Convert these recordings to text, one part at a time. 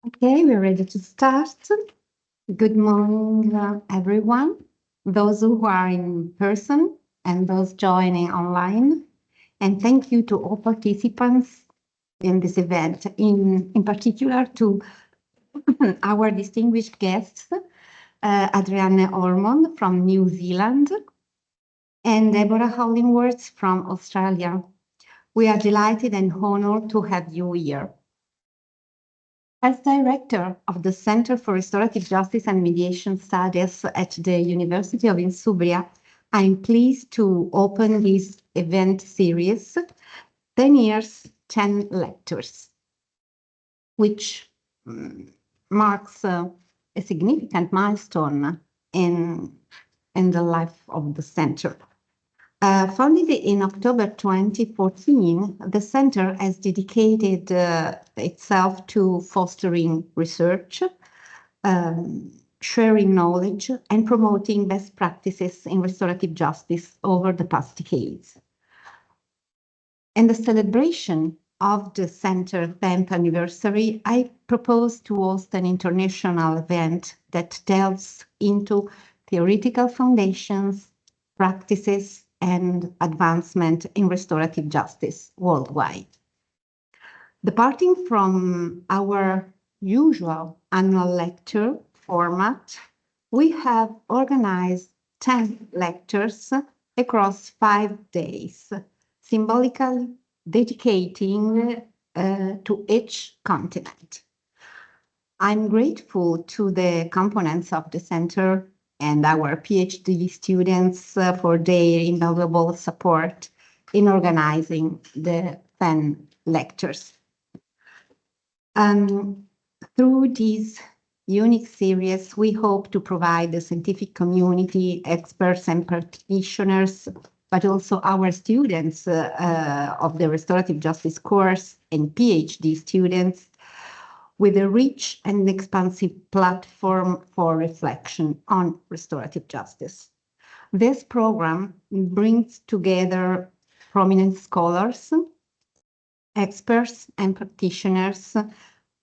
Okay, we're ready to start. Good morning, everyone, those who are in person and those joining online. And thank you to all participants in this event, in particular to our distinguished guests, Adrienne Ormond from New Zealand and Deborah Hollingworth from Australia. We are delighted and honored to have you here. As director of the Center for Restorative Justice and Mediation Studies at the University of Insubria, I'm pleased to open this event series, 10 years, 10 lectures, which marks a significant milestone in the life of the center. Founded in October 2014, the center has dedicated itself to fostering research, sharing knowledge, and promoting best practices in restorative justice over the past decades. In the celebration of the Center 10th anniversary, I propose to host an international event that delves into theoretical foundations, practices, and advancement in restorative justice worldwide. Departing from our usual annual lecture format, we have organized 10 lectures across 5 days, symbolically dedicating to each continent. I'm grateful to the components of the center and our PhD students for their invaluable support in organizing the 10 lectures. Through this unique series, we hope to provide the scientific community, experts and practitioners, but also our students of the restorative justice course and PhD students with a rich and expansive platform for reflection on restorative justice. This program brings together prominent scholars, experts, and practitioners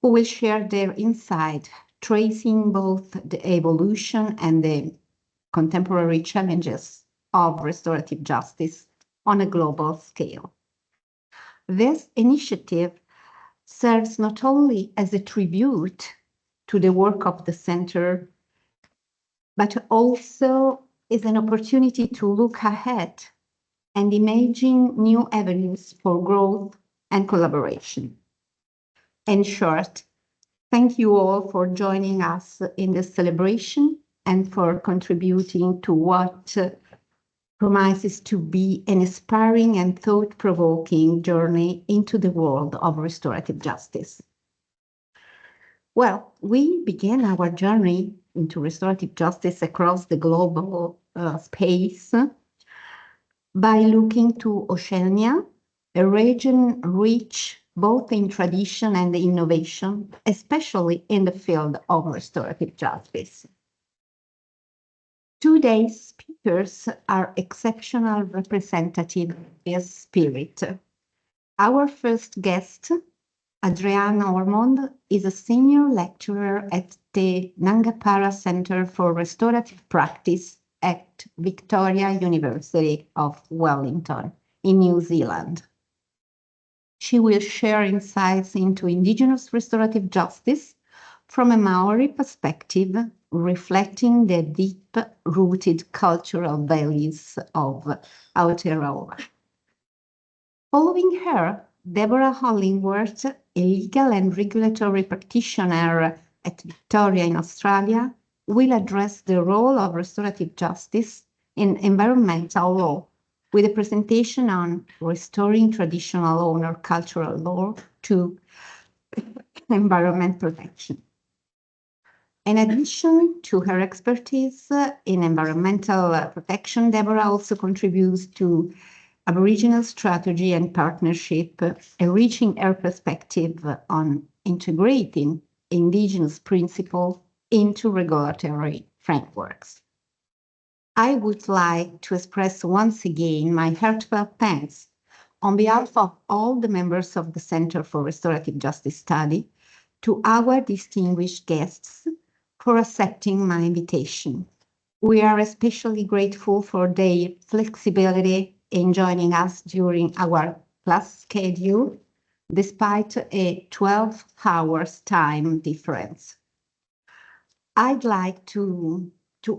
who will share their insight, tracing both the evolution and the contemporary challenges of restorative justice on a global scale. This initiative serves not only as a tribute to the work of the center, but also is an opportunity to look ahead and imagine new avenues for growth and collaboration. In short, thank you all for joining us in this celebration and for contributing to what promises to be an inspiring and thought-provoking journey into the world of restorative justice. Well, we began our journey into restorative justice across the global space by looking to Oceania, a region rich both in tradition and innovation, especially in the field of restorative justice. Today's speakers are exceptional representatives of this spirit. Our first guest, Adrienne Ormond, is a senior lecturer at the Nangapara Center for Restorative Practice at Victoria University of Wellington in New Zealand. She will share insights into Indigenous restorative justice from a Maori perspective, reflecting the deep-rooted cultural values of Aotearoa. Following her, Deborah Hollingworth, a legal and regulatory practitioner at Victoria in Australia, will address the role of restorative justice in environmental law with a presentation on restoring traditional owner cultural law to environment protection. In addition to her expertise in environmental protection, Deborah also contributes to Aboriginal strategy and partnership, enriching her perspective on integrating Indigenous principles into regulatory frameworks. I would like to express once again my heartfelt thanks on behalf of all the members of the Center for Restorative Justice Study to our distinguished guests for accepting my invitation. We are especially grateful for their flexibility in joining us during our class schedule, despite a 12 hours time difference. I'd like to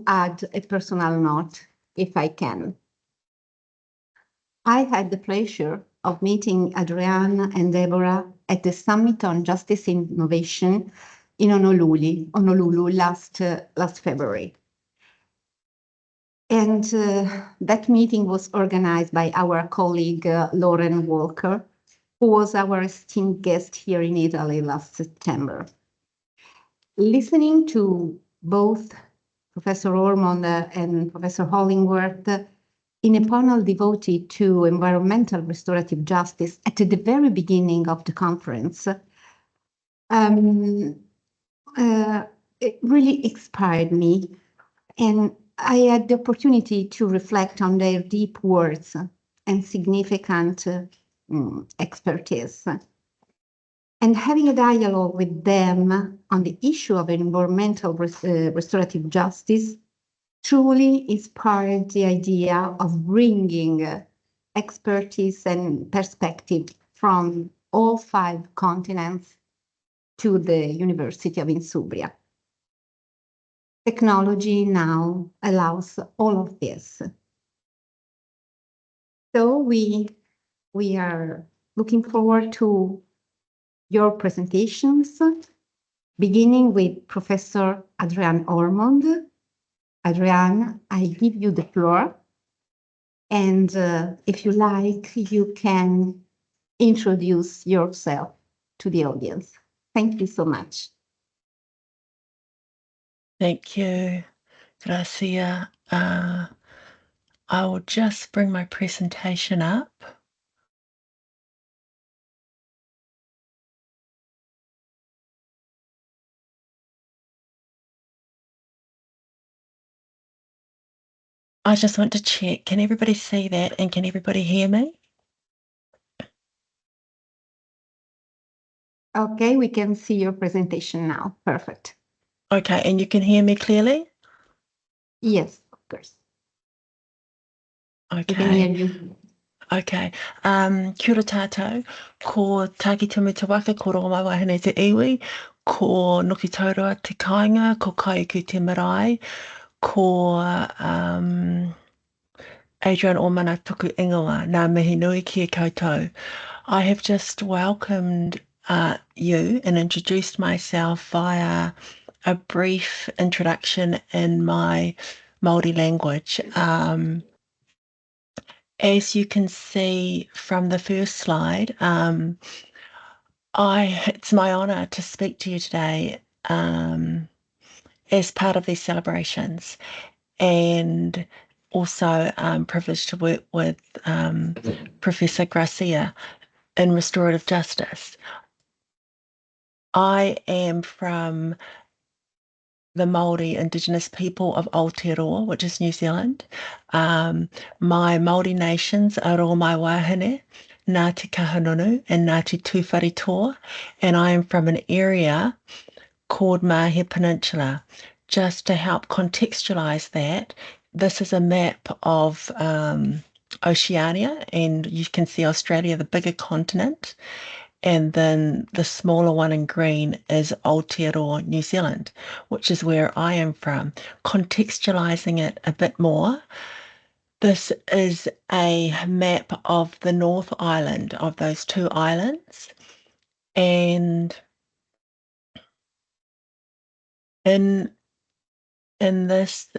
add a personal note, if I can. I had the pleasure of meeting Adriana and Deborah at the Summit on Justice and Innovation in Honolulu last February. And that meeting was organized by our colleague Lauren Walker, who was our esteemed guest here in Italy last September. Listening to both Professor Ormond and Professor Hollingworth in a panel devoted to environmental restorative justice at the very beginning of the conference, it really inspired me, and I had the opportunity to reflect on their deep words and significant expertise. And having a dialogue with them on the issue of environmental restorative justice truly inspired the idea of bringing expertise and perspective from all 5 continents to the University of Insubria. Technology now allows all of this. So we are looking forward to your presentations, beginning with Professor Adriaan Ormond. Adriaan, I give you the floor. And if you like, you can introduce yourself to the audience. Thank you so much. Thank you, Gracia. I will just bring my presentation up. I just want to check, can everybody see that and can everybody hear me? Okay, we can see your presentation now. Perfect. Okay, and you can hear me clearly? Yes, of course. Okay. We can hear you. Okay. Kia ora tātou, ko Tāki Tumu Te Waka, ko Roma Wahine Te Iwi, ko Noki Taurua Te Kāinga, ko Kaiuku Te Marae, ko Adriaan Ormond tuku ingoa, nā mihi nui kia koutou. I have just welcomed you and introduced myself via a brief introduction in my Māori language. As you can see from the first slide, it's my honour to speak to you today as part of these celebrations, and also privileged to work with Professor Gracia in restorative justice. I am from the Māori Indigenous people of Aotearoa, which is New Zealand. My Māori nations are o mai wahine, Ngāti Kahungunu and Ngāti Tūwharetoa, and I am from an area called Mahia Peninsula. Just to help contextualise that, this is a map of Oceania, and you can see Australia, the bigger continent, and then the smaller one in green is Aotearoa, New Zealand, which is where I am from. Contextualising it a bit more, this is a map of the North Island, of those 2 islands, and in this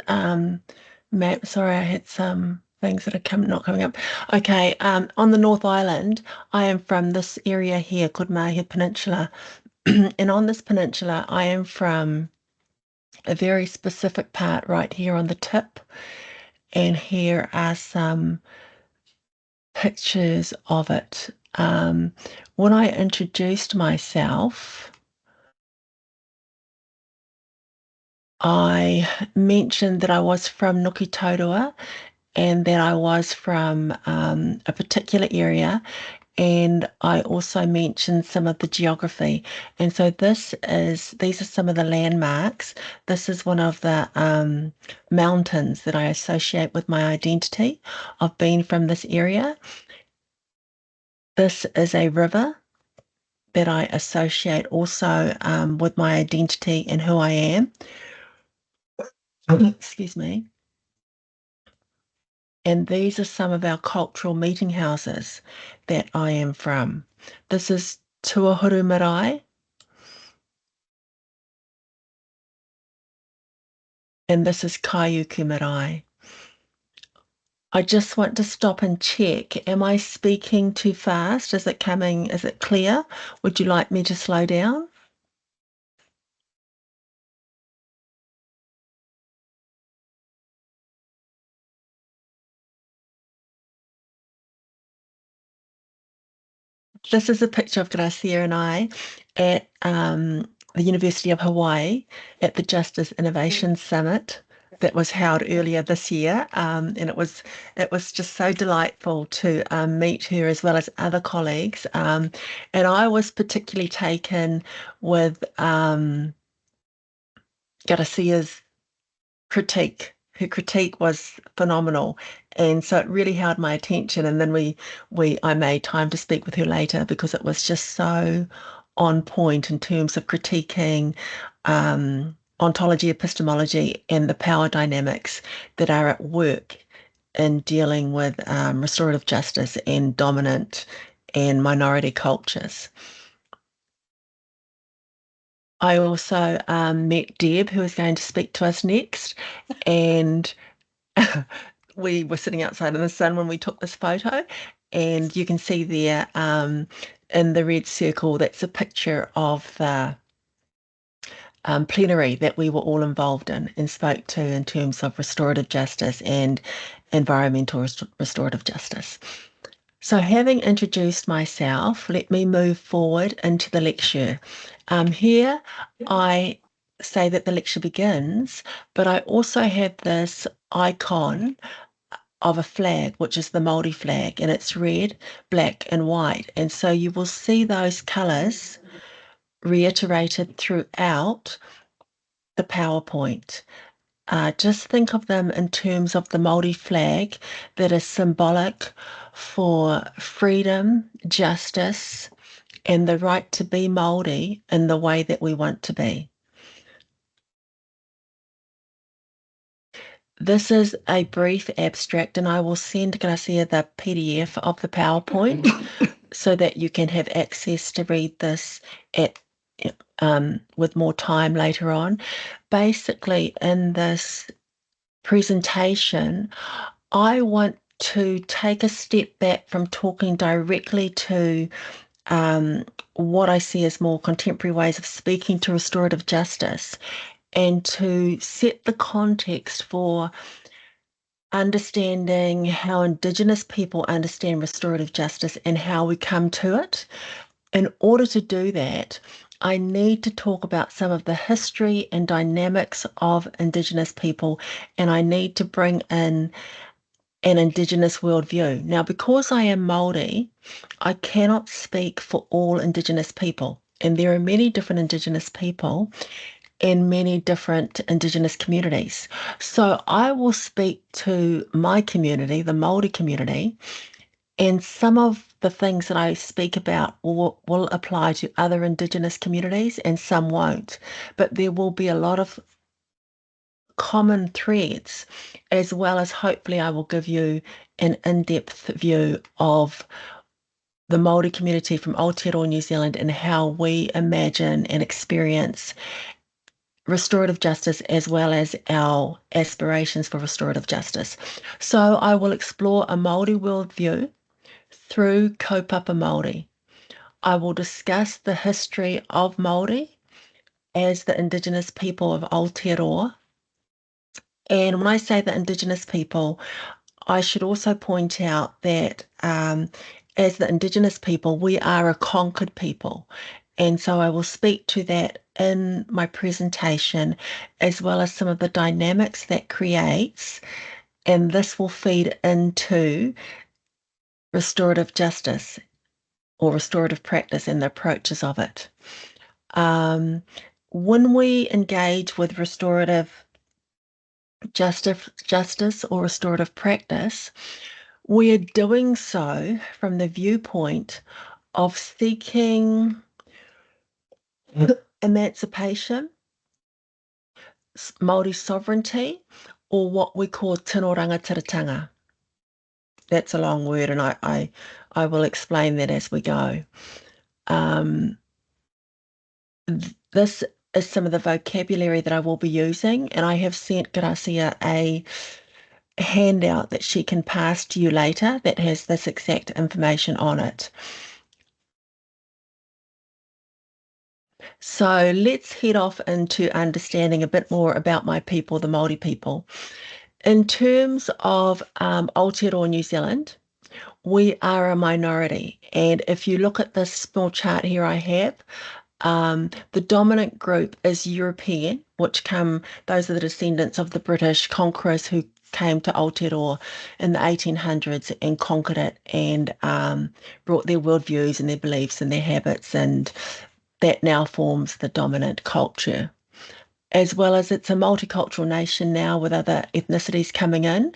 map, sorry, I had some things that are not coming up. Okay, on the North Island, I am from this area here called Mahia Peninsula. And on this peninsula, I am from a very specific part right here on the tip. And here are some pictures of it. When I introduced myself, I mentioned that I was from Noki Taurua and that I was from a particular area. And I also mentioned some of the geography. And so these are some of the landmarks. This is one of the mountains that I associate with my identity of being from this area. This is a river that I associate also with my identity and who I am. Excuse me. And these are some of our cultural meeting houses that I am from. This is Tuahuru Marae, and this is Kaiuku Marae. I just want to stop and check. Am I speaking too fast? Is it clear? Would you like me to slow down? This is a picture of Gracia and I at the University of Hawaii at the Justice Innovation Summit that was held earlier this year, and it was just so delightful to meet her as well as other colleagues. And I was particularly taken with Gracia's critique. Her critique was phenomenal, and so it really held my attention. And then I made time to speak with her later because it was just so on point in terms of critiquing ontology, epistemology, and the power dynamics that are at work in dealing with restorative justice and dominant and minority cultures. I also met Deb, who is going to speak to us next, and we were sitting outside in the sun when we took this photo, and you can see there in the red circle, that's a picture of the plenary that we were all involved in and spoke to in terms of restorative justice and environmental restorative justice. So having introduced myself, let me move forward into the lecture. Here I say that the lecture begins, but I also have this icon of a flag, which is the Māori flag, and it's red, black, and white. And so you will see those colours reiterated throughout the PowerPoint. Just think of them in terms of the Māori flag that is symbolic for freedom, justice, and the right to be Māori in the way that we want to be. This is a brief abstract, and I will send Gracia the PDF of the PowerPoint so that you can have access to read this with more time later on. Basically, in this presentation, I want to take a step back from talking directly to what I see as more contemporary ways of speaking to restorative justice, and to set the context for understanding how Indigenous people understand restorative justice and how we come to it. In order to do that, I need to talk about some of the history and dynamics of Indigenous people, and I need to bring in an Indigenous worldview. Now, because I am Māori, I cannot speak for all Indigenous people, and there are many different Indigenous people in many different Indigenous communities. So I will speak to my community, the Māori community, and some of the things that I speak about will apply to other Indigenous communities and some won't. But there will be a lot of common threads, as well as hopefully I will give you an in-depth view of the Māori community from Aotearoa, New Zealand, and how we imagine and experience restorative justice, as well as our aspirations for restorative justice. So I will explore a Māori worldview through kaupapa Māori. I will discuss the history of Māori as the Indigenous people of Aotearoa. And when I say the Indigenous people, I should also point out that as the Indigenous people, we are a conquered people. And so I will speak to that in my presentation, as well as some of the dynamics that creates And this will feed into restorative justice or restorative practice and the approaches of it. When we engage with restorative justice or restorative practice, we are doing so from the viewpoint of seeking emancipation, Māori sovereignty, or what we call tino rangatiratanga. That's a long word, and I will explain that as we go. This is some of the vocabulary that I will be using, and I have sent Gracia a handout that she can pass to you later that has this exact information on it. So let's head off into understanding a bit more about my people, the Māori people. In terms of Aotearoa New Zealand, we are a minority. And if you look at this small chart here I have, the dominant group is European, those are the descendants of the British conquerors who came to Aotearoa in the 1800s and conquered it and brought their worldviews and their beliefs and their habits, and that now forms the dominant culture. As well as it's a multicultural nation now with other ethnicities coming in.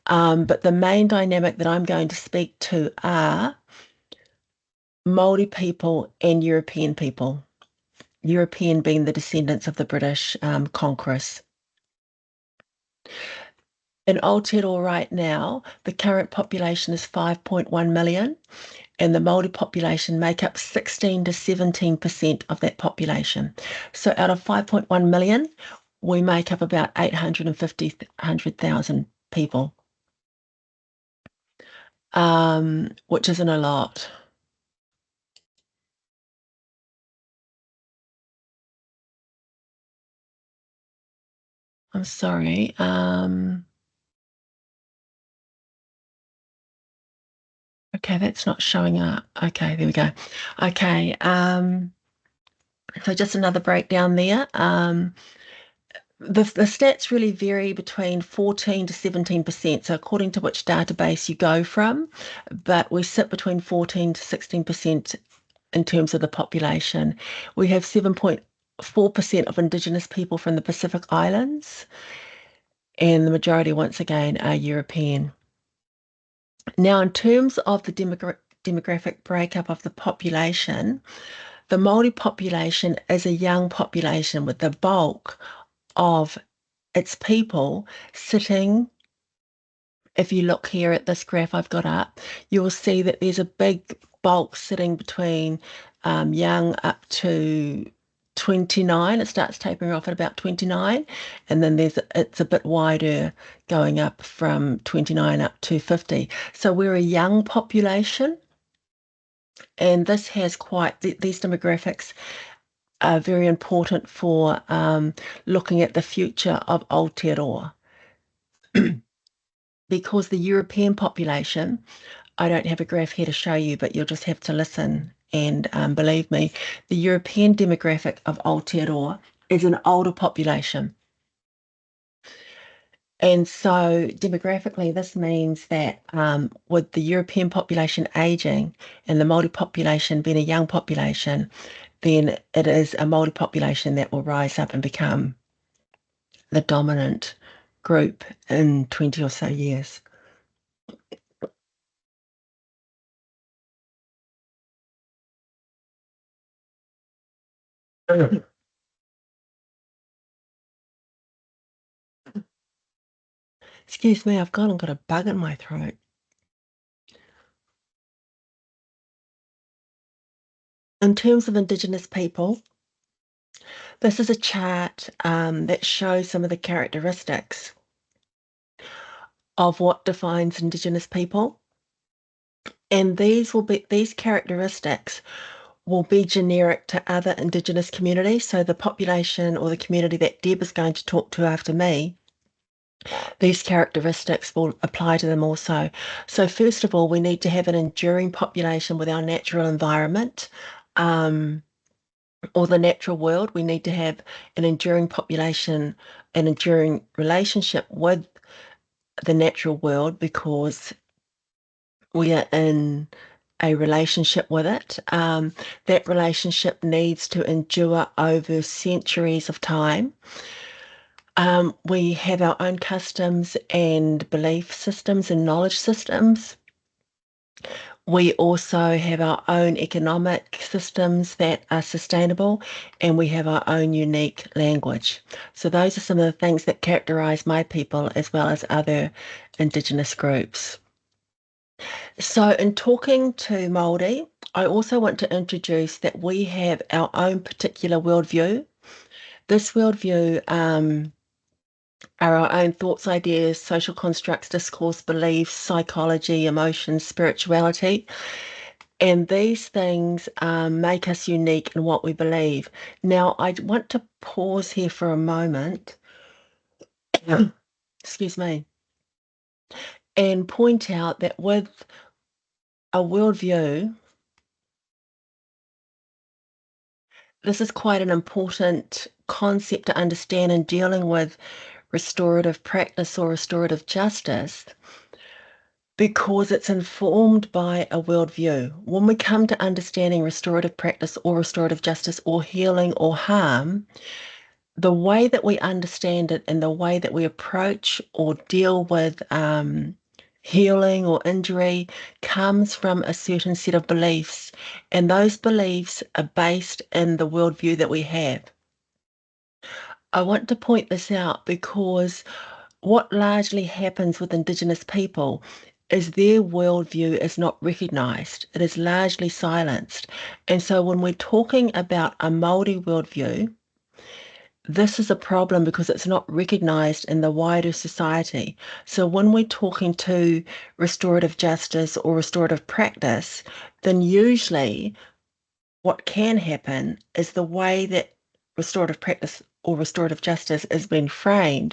But the main dynamic that I'm going to speak to are Māori people and European people. European being the descendants of the British conquerors. In Aotearoa right now, the current population is 5.1 million, and the Māori population make up 16 to 17% of that population. So out of 5.1 million, we make up about 100,000 people, which isn't a lot. I'm sorry. Okay, that's not showing up. Okay, there we go. Okay, so just another breakdown there. The stats really vary between 14 to 17%, so according to which database you go from, but we sit between 14 to 16% in terms of the population. We have 7.4% of Indigenous people from the Pacific Islands, and the majority, once again, are European. Now, in terms of the demographic breakup of the population, the Māori population is a young population with the bulk of its people sitting. If you look here at this graph I've got up, you will see that there's a big bulk sitting between young up to 29. It starts tapering off at about 29, and then it's a bit wider going up from 29 up to 50. So we're a young population, and this has these demographics are very important for looking at the future of Aotearoa. Because the European population, I don't have a graph here to show you, but you'll just have to listen and believe me, the European demographic of Aotearoa is an older population. And so demographically, this means that with the European population aging and the Māori population being a young population, then it is a Māori population that will rise up and become the dominant group in 20 or so years. Excuse me, I've gone and got a bug in my throat. In terms of Indigenous people, this is a chart that shows some of the characteristics of what defines Indigenous people. And these characteristics will be generic to other Indigenous communities. So the population or the community that Deb is going to talk to after me, these characteristics will apply to them also. So first of all, we need to have an enduring population with our natural environment, or the natural world. We need to have an enduring population, an enduring relationship with the natural world because we are in a relationship with it. That relationship needs to endure over centuries of time. We have our own customs and belief systems and knowledge systems. We also have our own economic systems that are sustainable, and we have our own unique language. So those are some of the things that characterize my people as well as other Indigenous groups. So in talking to Māori, I also want to introduce that we have our own particular worldview. This worldview are our own thoughts, ideas, social constructs, discourse, beliefs, psychology, emotions, spirituality. And these things make us unique in what we believe. Now, I want to pause here for a moment, excuse me, and point out that with a worldview, this is quite an important concept to understand in dealing with restorative practice or restorative justice, because it's informed by a worldview. When we come to understanding restorative practice or restorative justice or healing or harm, the way that we understand it and the way that we approach or deal with healing or injury comes from a certain set of beliefs, and those beliefs are based in the worldview that we have. I want to point this out because what largely happens with Indigenous people is their worldview is not recognised. It is largely silenced. And so when we're talking about a Māori worldview, this is a problem because it's not recognised in the wider society. So when we're talking to restorative justice or restorative practice, then usually what can happen is the way that restorative practice or restorative justice is being framed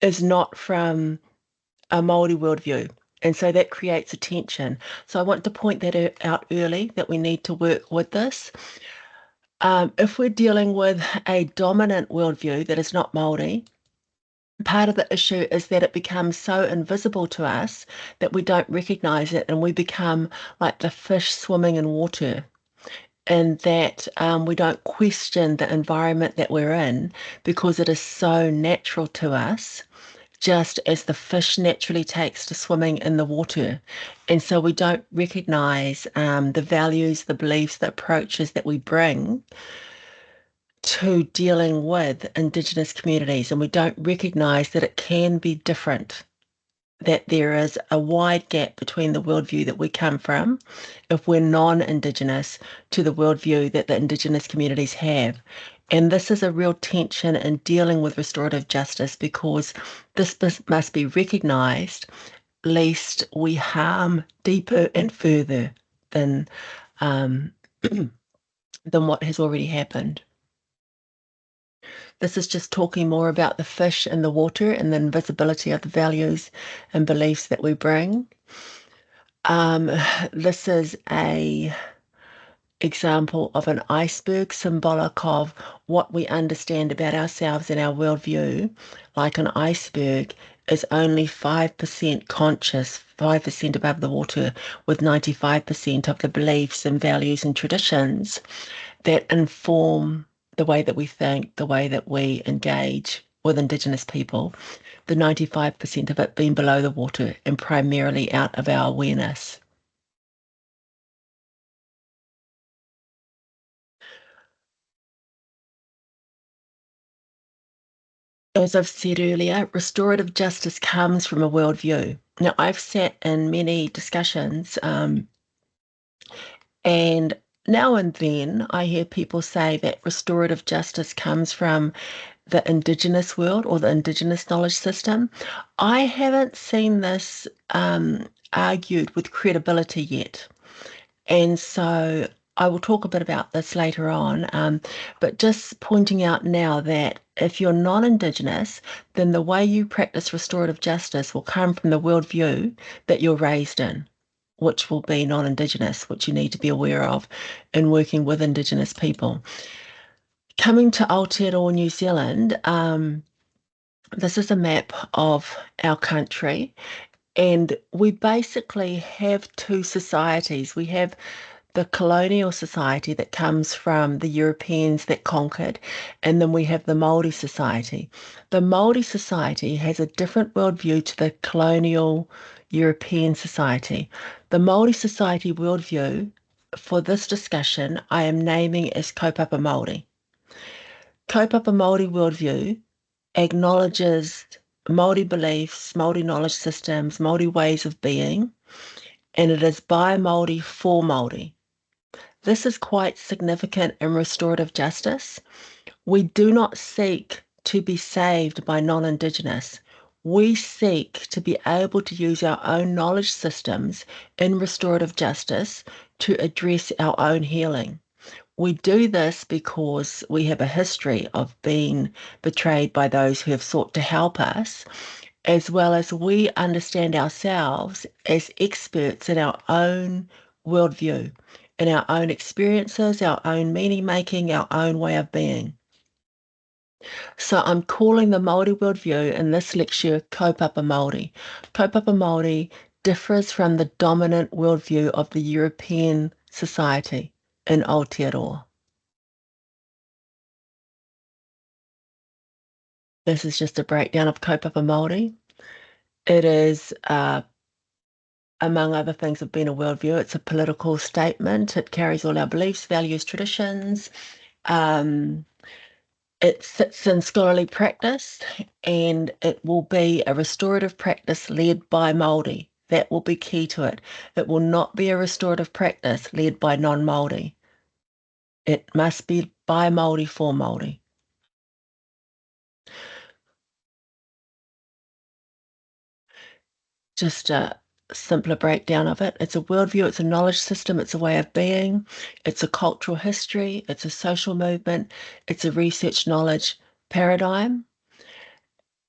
is not from a Māori worldview. And so that creates a tension. So I want to point that out early, that we need to work with this. If we're dealing with a dominant worldview that is not Māori, part of the issue is that it becomes so invisible to us that we don't recognise it, and we become like the fish swimming in water, and that we don't question the environment that we're in because it is so natural to us, just as the fish naturally takes to swimming in the water. And so we don't recognise the values, the beliefs, the approaches that we bring to dealing with Indigenous communities, and we don't recognise that it can be different, that there is a wide gap between the worldview that we come from, if we're non-Indigenous, to the worldview that the Indigenous communities have. And this is a real tension in dealing with restorative justice, because this must be recognised, lest we harm deeper and further than than what has already happened. This is just talking more about the fish in the water and the invisibility of the values and beliefs that we bring. This is a example of an iceberg, symbolic of what we understand about ourselves and our worldview. Like an iceberg is only 5% conscious, 5% above the water, with 95% of the beliefs and values and traditions that inform the way that we think, the way that we engage with Indigenous people, the 95% of it being below the water and primarily out of our awareness. As I've said earlier, restorative justice comes from a worldview. Now, I've sat in many discussions, and now and then I hear people say that restorative justice comes from the Indigenous world or the Indigenous knowledge system. I haven't seen this argued with credibility yet. And so I will talk a bit about this later on, but just pointing out now that if you're non-Indigenous, then the way you practice restorative justice will come from the worldview that you're raised in, which will be non-Indigenous, which you need to be aware of in working with Indigenous people. Coming to Aotearoa, New Zealand, This is a map of our country, and we basically have two societies. We have the colonial society that comes from the Europeans that conquered, and then we have the Māori society. The Māori society has a different worldview to the colonial European society. The Māori society worldview, for this discussion, I am naming as kaupapa Māori. Kaupapa Māori worldview acknowledges Māori beliefs, Māori knowledge systems, Māori ways of being, and it is by Māori for Māori. This is quite significant in restorative justice. We do not seek to be saved by non-Indigenous. We seek to be able to use our own knowledge systems in restorative justice to address our own healing. We do this because we have a history of being betrayed by those who have sought to help us, as well as we understand ourselves as experts in our own worldview, in our own experiences, our own meaning making, our own way of being. So I'm calling the Māori worldview in this lecture kaupapa Māori. Kaupapa Māori differs from the dominant worldview of the European society in Aotearoa. This is just a breakdown of kaupapa Māori. It is, among other things, of being a worldview. It's a political statement. It carries all our beliefs, values, traditions. It sits in scholarly practice, and it will be a restorative practice led by Māori. That will be key to it. It will not be a restorative practice led by non-Māori. It must be by Māori for Māori. Just a simpler breakdown of it. It's a worldview, it's a knowledge system, it's a way of being, it's a cultural history, it's a social movement, it's a research knowledge paradigm.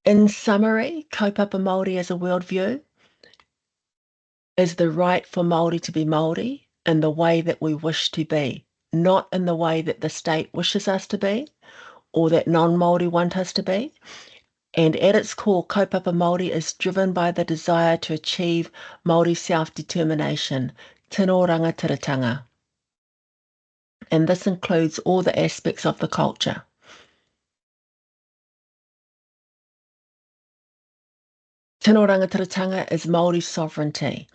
In summary, kaupapa Māori as a worldview is the right for Māori to be Māori in the way that we wish to be, not in the way that the state wishes us to be or that non-Māori want us to be. And at its core, kaupapa Māori is driven by the desire to achieve Māori self-determination, tino rangatiratanga. And this includes all the aspects of the culture. Tino rangatiratanga is Māori sovereignty.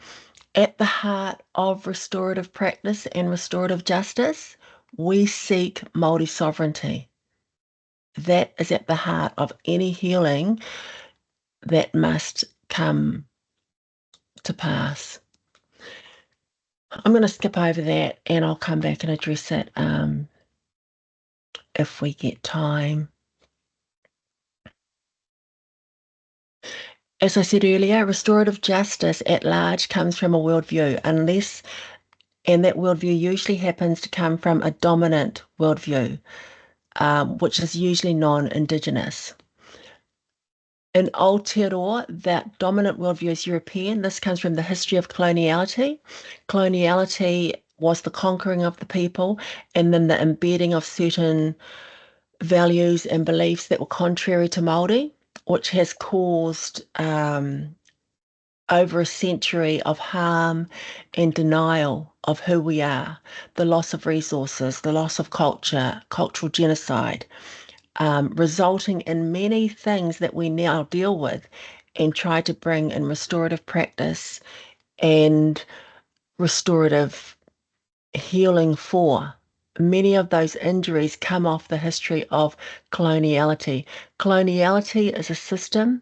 At the heart of restorative practice and restorative justice, we seek Māori sovereignty. That is at the heart of any healing that must come to pass. I'm going to skip over that and I'll come back and address it if we get time. As I said earlier, restorative justice at large comes from a worldview, and that worldview usually happens to come from a dominant worldview, which is usually non-Indigenous. In Aotearoa, that dominant worldview is European. This comes from the history of coloniality. Coloniality was the conquering of the people and then the embedding of certain values and beliefs that were contrary to Māori, which has caused over a century of harm and denial of who we are, the loss of resources, the loss of culture, cultural genocide, resulting in many things that we now deal with and try to bring in restorative practice and restorative healing for. Many of those injuries come off the history of coloniality. Coloniality is a system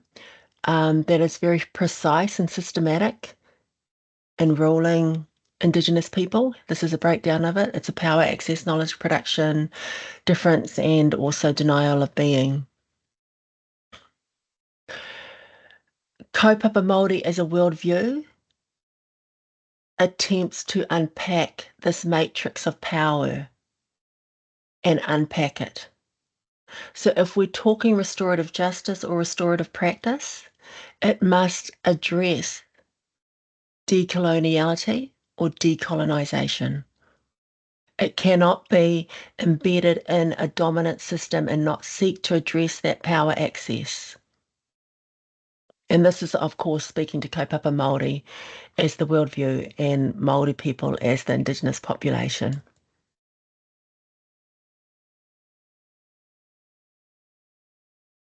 that is very precise and systematic in ruling Indigenous people. This is a breakdown of it. It's a power, access, knowledge, production, difference, and also denial of being. Kaupapa Māori as a worldview attempts to unpack this matrix of power and unpack it. So if we're talking restorative justice or restorative practice, it must address decoloniality or decolonization. It cannot be embedded in a dominant system and not seek to address that power access. And this is, of course, speaking to kaupapa Māori as the worldview and Māori people as the Indigenous population.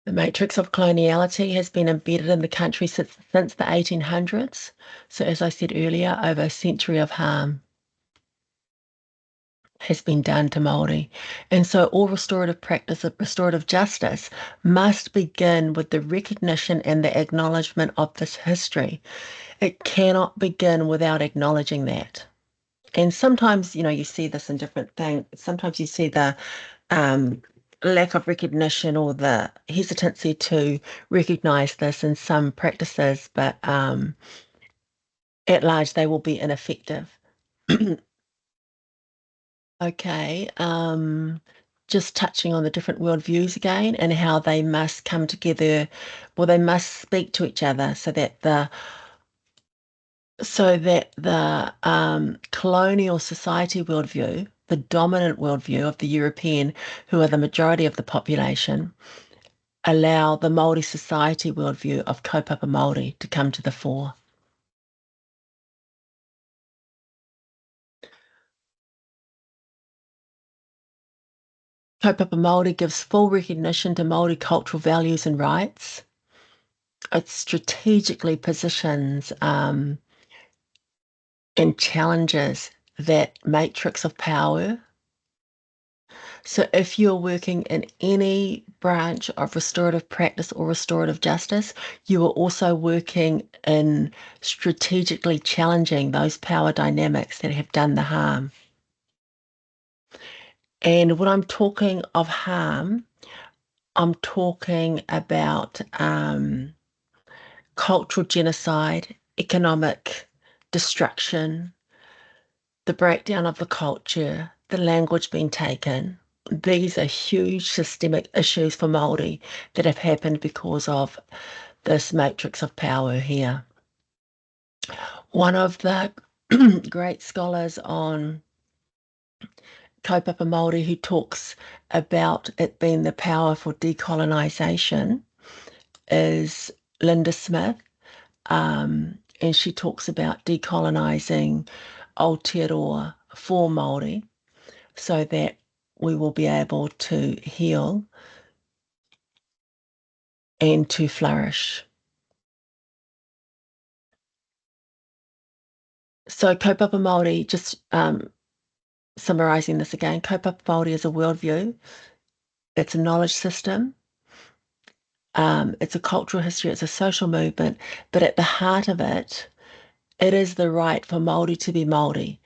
The matrix of coloniality has been embedded in the country since the 1800s. So as I said earlier, over a century of harm has been done to Māori. And so all restorative practice of restorative justice must begin with the recognition and the acknowledgement of this history. It cannot begin without acknowledging that. And sometimes, you see this in different things. Sometimes you see the lack of recognition or the hesitancy to recognize this in some practices, but at large, they will be ineffective. Okay, just touching on the different worldviews again and how they must come together, well, they must speak to each other so that the colonial society worldview, the dominant worldview of the European, who are the majority of the population, allow the Māori society worldview of kaupapa Māori to come to the fore. Kaupapa Māori gives full recognition to Māori cultural values and rights. It strategically positions and challenges that matrix of power. So if you're working in any branch of restorative practice or restorative justice, you are also working in strategically challenging those power dynamics that have done the harm. And when I'm talking of harm, I'm talking about cultural genocide, economic destruction, the breakdown of the culture, the language being taken. These are huge systemic issues for Māori that have happened because of this matrix of power here. One of the great scholars on kaupapa Māori who talks about it being the power for decolonisation is Linda Smith, and she talks about decolonising Aotearoa for Māori so that we will be able to heal and to flourish. So kaupapa Māori, just summarising this again, kaupapa Māori is a worldview, it's a knowledge system, it's a cultural history, it's a social movement, but at the heart of it, it is the right for Māori to be Māori.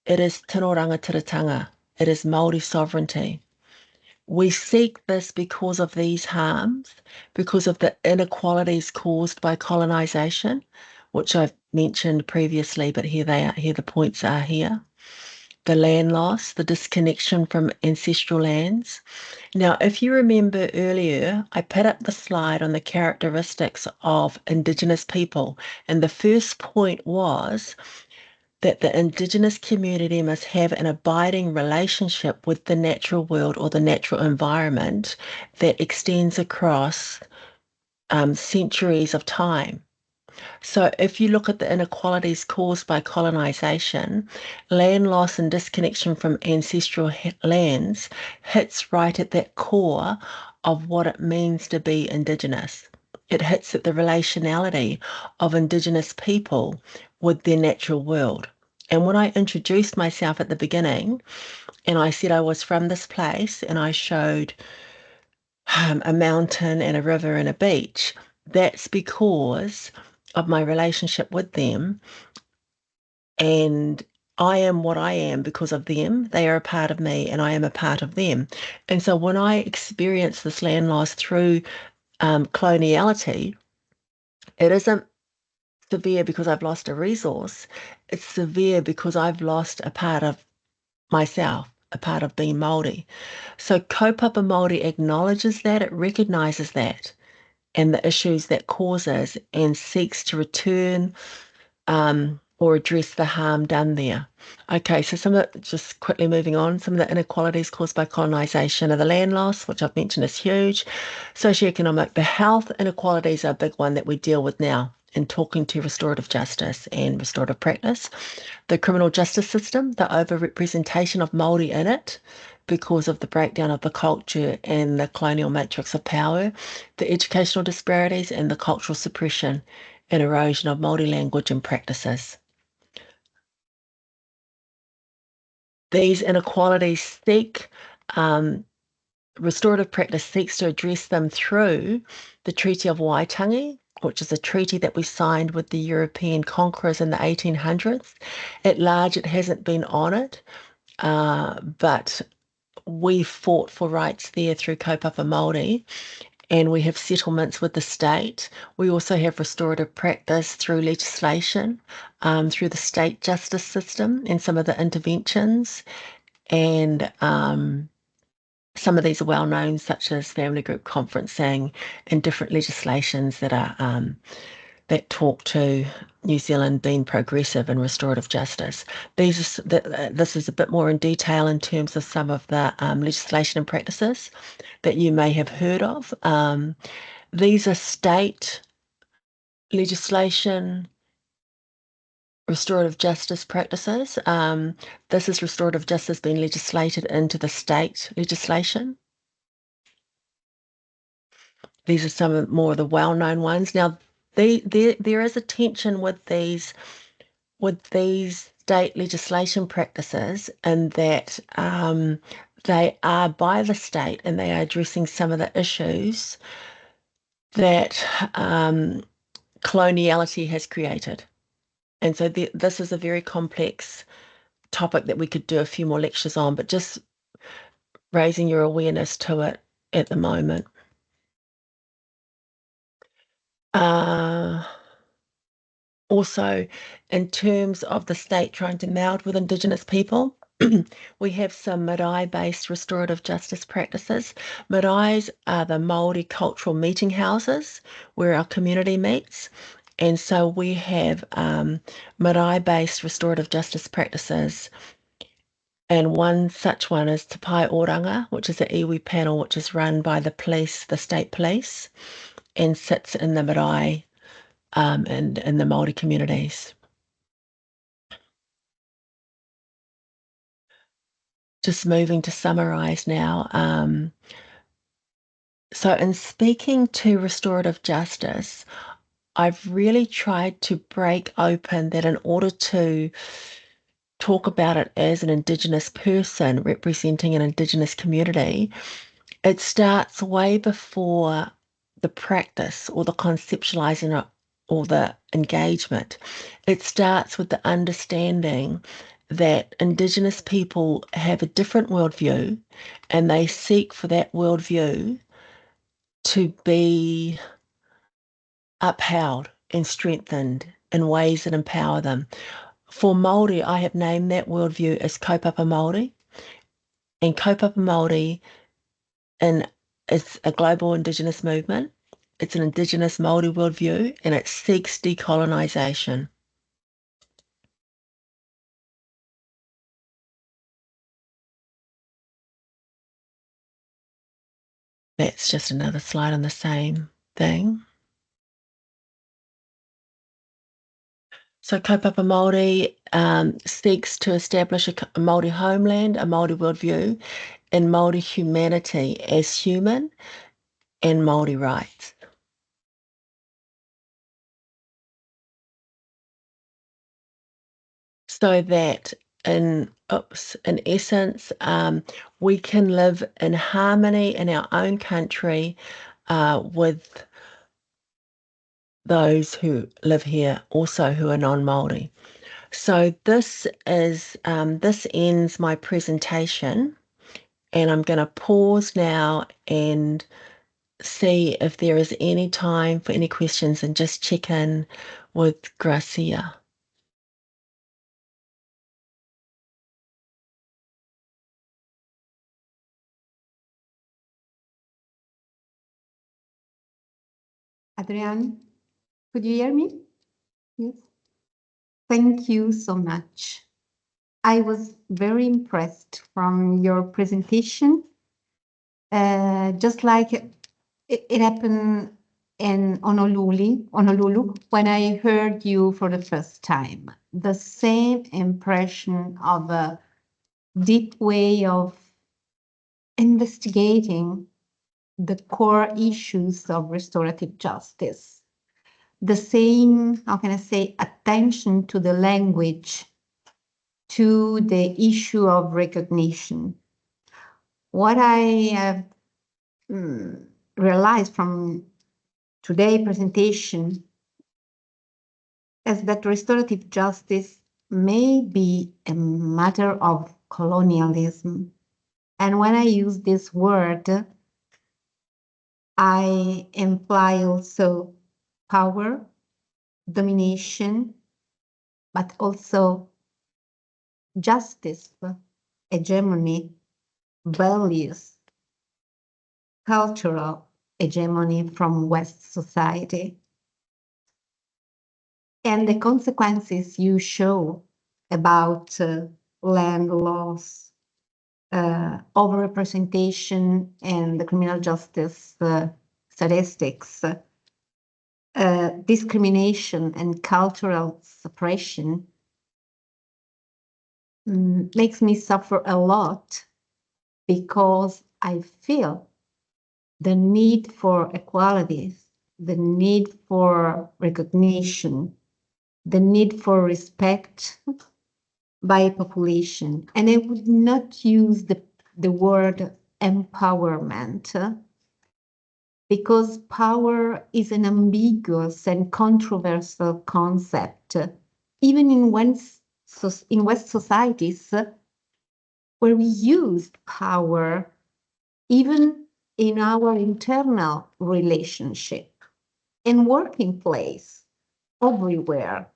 It is tino rangatiratanga. It is Māori sovereignty. We seek this because of these harms, because of the inequalities caused by colonisation, which I've mentioned previously, but here they are, here the points are here. The land loss, the disconnection from ancestral lands. Now, if you remember earlier, I put up the slide on the characteristics of Indigenous people, and the first point was that the Indigenous community must have an abiding relationship with the natural world or the natural environment that extends across centuries of time. So if you look at the inequalities caused by colonisation, land loss and disconnection from ancestral lands hits right at that core of what it means to be Indigenous. It hits at the relationality of Indigenous people with their natural world. And when I introduced myself at the beginning and I said I was from this place and I showed a mountain and a river and a beach, that's because of my relationship with them. And I am what I am because of them. They are a part of me and I am a part of them. And so when I experience this land loss through coloniality, it isn't severe because I've lost a resource. It's severe because I've lost a part of myself, a part of being Māori. So kaupapa Māori acknowledges that, it recognises that, and the issues that causes and seeks to return or address the harm done there. Okay, so just quickly moving on, some of the inequalities caused by colonisation are the land loss, which I've mentioned is huge. Socioeconomic, the health inequalities are a big one that we deal with now in talking to restorative justice and restorative practice. The criminal justice system, the overrepresentation of Māori in it because of the breakdown of the culture and the colonial matrix of power, the educational disparities and the cultural suppression and erosion of Māori language and practices. These inequalities restorative practice seeks to address them through the Treaty of Waitangi, which is a treaty that we signed with the European conquerors in the 1800s. At large, it hasn't been honoured, but we fought for rights there through kaupapa Māori, and we have settlements with the state. We also have restorative practice through legislation, through the state justice system and some of the interventions. And some of these are well known, such as family group conferencing and different legislations that are that talk to New Zealand being progressive in restorative justice. This is a bit more in detail in terms of some of the legislation and practices that you may have heard of. These are state legislation, restorative justice practices. This is restorative justice being legislated into the state legislation. These are some of more of the well-known ones. Now, there is a tension with these state legislation practices in that they are by the state and they are addressing some of the issues that coloniality has created. And so this is a very complex topic that we could do a few more lectures on, but just raising your awareness to it at the moment. Also, in terms of the state trying to meld with Indigenous people, we have some marae-based restorative justice practices. Maraes are the Māori cultural meeting houses where our community meets. And so we have marae-based restorative justice practices. And one such one is Te Pai Oranga, which is an iwi panel which is run by the police, the state police, and sits in the marae and in the Māori communities. Just moving to summarise now. So in speaking to restorative justice, I've really tried to break open that in order to talk about it as an Indigenous person representing an Indigenous community, it starts way before the practice or the conceptualizing or the engagement. It starts with the understanding that Indigenous people have a different worldview and they seek for that worldview to be upheld and strengthened in ways that empower them. For Māori, I have named that worldview as kaupapa Māori, and kaupapa Māori is a global Indigenous movement. It's an Indigenous Māori worldview, and it seeks decolonisation. That's just another slide on the same thing. So kaupapa Māori seeks to establish a Māori homeland, a Māori worldview, and Māori humanity as human and Māori rights. So that in essence, we can live in harmony in our own country with those who live here also who are non-Māori. So this ends my presentation, and I'm going to pause now and see if there is any time for any questions and just check in with Gracia. Adrian, could you hear me? Yes. Thank you so much. I was very impressed from your presentation. Just like it happened in Honolulu, when I heard you for the first time. The same impression of a deep way of investigating the core issues of restorative justice. The same, how can I say, attention to the language, to the issue of recognition. What I have realized from today's presentation is that restorative justice may be a matter of colonialism. And when I use this word, I imply also power, domination, but also justice, hegemony, values, cultural hegemony from West society. And the consequences you show about land loss, overrepresentation and the criminal justice statistics, discrimination and cultural suppression makes me suffer a lot, because I feel the need for equality, the need for recognition, the need for respect by population. And I would not use the word empowerment, because power is an ambiguous and controversial concept, even in West societies, where we use power even in our internal relationship, in working place, everywhere.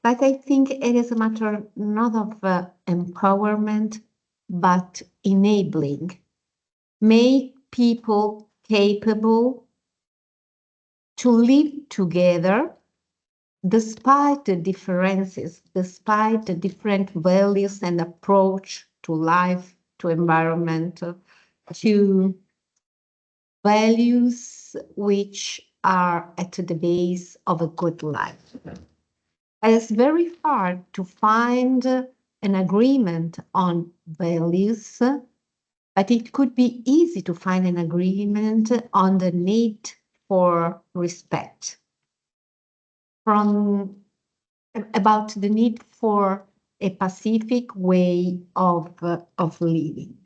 But I think it is a matter not of empowerment, but enabling. Make people capable to live together despite the differences, despite the different values and approach to life, to environment, to values which are at the base of a good life. It's very hard to find an agreement on values, but it could be easy to find an agreement on the need for respect, about the need for a pacific way of living.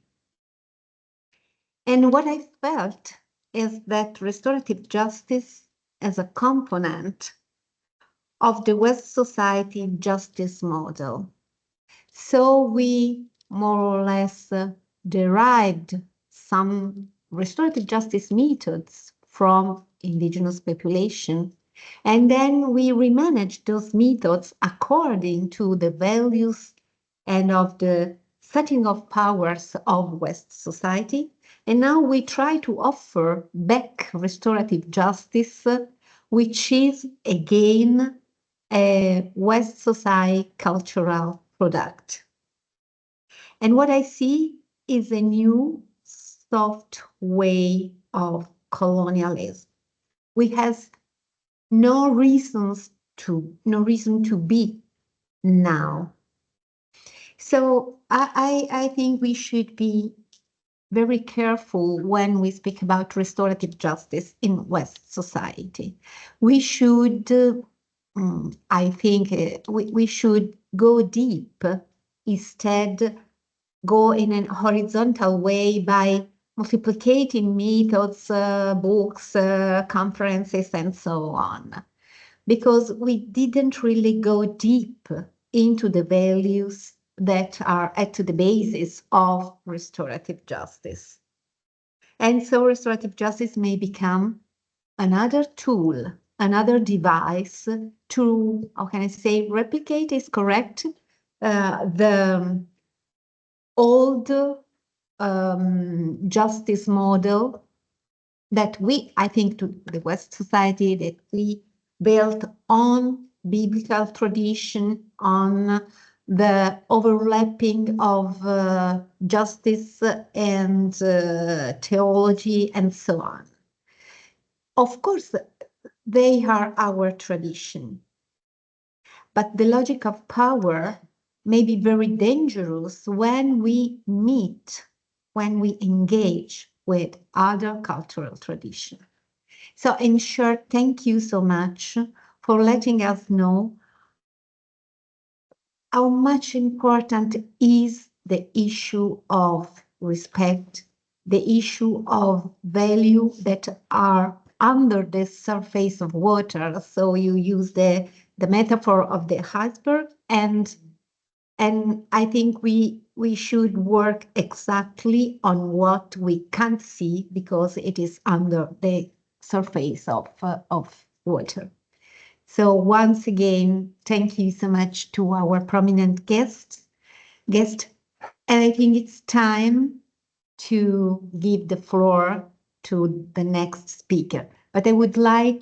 And what I felt is that restorative justice as a component of the West society justice model. So we more or less derived some restorative justice methods from indigenous population, and then we remanaged those methods according to the values and of the setting of powers of West society. And now we try to offer back restorative justice, which is again a West society cultural product. And what I see is a new soft way of colonialism. We have no reason to be now. So I think we should be very careful when we speak about restorative justice in West society. We should, I think, we should go deep, instead go in a horizontal way by multiplicating methods, books, conferences, and so on, because we didn't really go deep into the values that are at the basis of restorative justice. And so restorative justice may become another tool, another device to, how can I say, replicate is correct, the old justice model that I think, to the West society, that we built on biblical tradition, on the overlapping of justice and theology and so on. Of course, they are our tradition, but the logic of power may be very dangerous when we meet, when we engage with other cultural traditions. So in short, thank you so much for letting us know how much important is the issue of respect, the issue of value that are under the surface of water. So you use the metaphor of the iceberg, and I think we should work exactly on what we can't see because it is under the surface of water. So once again, thank you so much to our prominent guest, and I think it's time to give the floor to the next speaker. But I would like,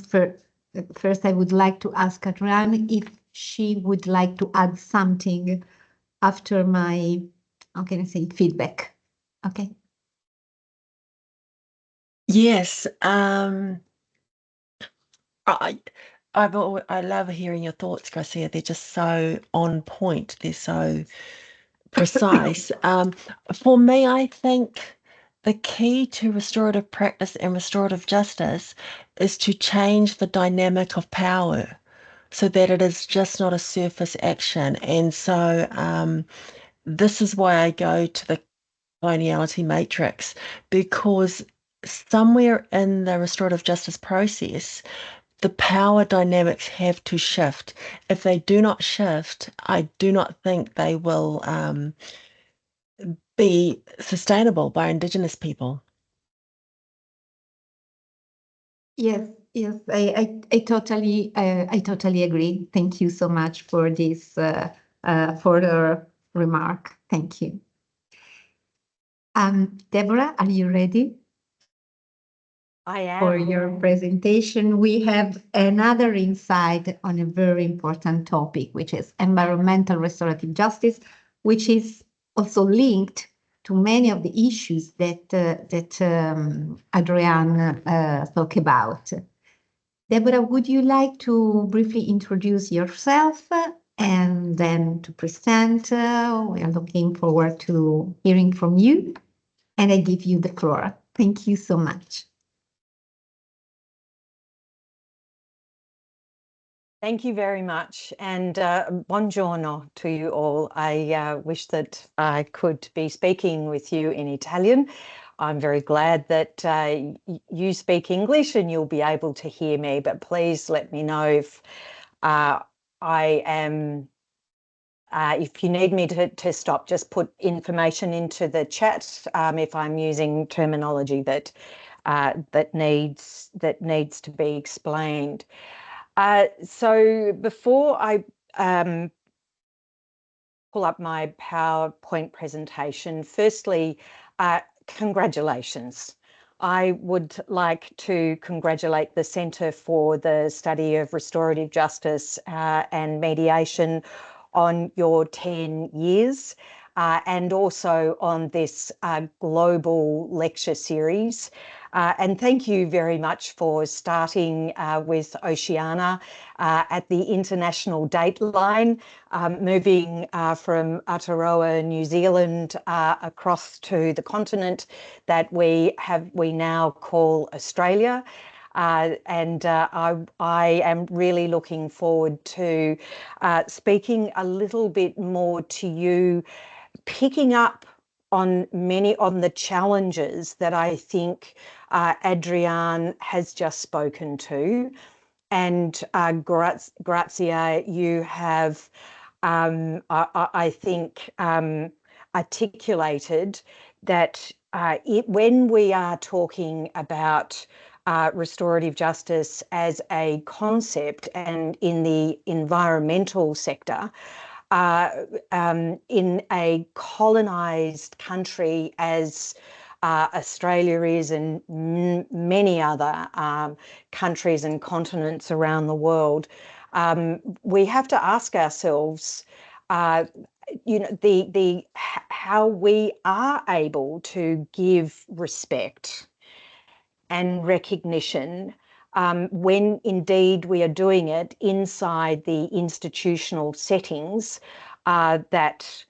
first I would like to ask Adrian if she would like to add something after my, how can I say, feedback. Okay. Yes. I love hearing your thoughts, Garcia. They're just so on point. They're so precise. For me, I think the key to restorative practice and restorative justice is to change the dynamic of power so that it is just not a surface action. And so this is why I go to the coloniality matrix, because somewhere in the restorative justice process, the power dynamics have to shift. If they do not shift, I do not think they will be sustainable by Indigenous people. Yes, I totally agree. Thank you so much for this further remark. Thank you. Deborah, are you ready? I am. For your presentation? We have another insight on a very important topic, which is environmental restorative justice, which is also linked to many of the issues that Adrian spoke about. Deborah, would you like to briefly introduce yourself and then to present? We are looking forward to hearing from you, and I give you the floor. Thank you so much. Thank you very much, and buongiorno to you all. I wish that I could be speaking with you in Italian. I'm very glad that you speak English and you'll be able to hear me, but please let me know if I am, if you need me to stop, just put information into the chat if I'm using terminology that needs to be explained. So before I pull up my PowerPoint presentation, firstly, congratulations. I would like to congratulate the Centre for the Study of Restorative Justice and Mediation on your 10 years and also on this global lecture series. And thank you very much for starting with Oceania at the international dateline, moving from Aotearoa, New Zealand, across to the continent that we now call Australia. I am really looking forward to speaking a little bit more to you, picking up on many of the challenges that I think Adrian has just spoken to. And Grazia, you have, I think, articulated that when we are talking about restorative justice as a concept and in the environmental sector, in a colonised country as Australia is and many other countries and continents around the world, we have to ask ourselves, you know, how we are able to give respect and recognition when indeed we are doing it inside the institutional settings that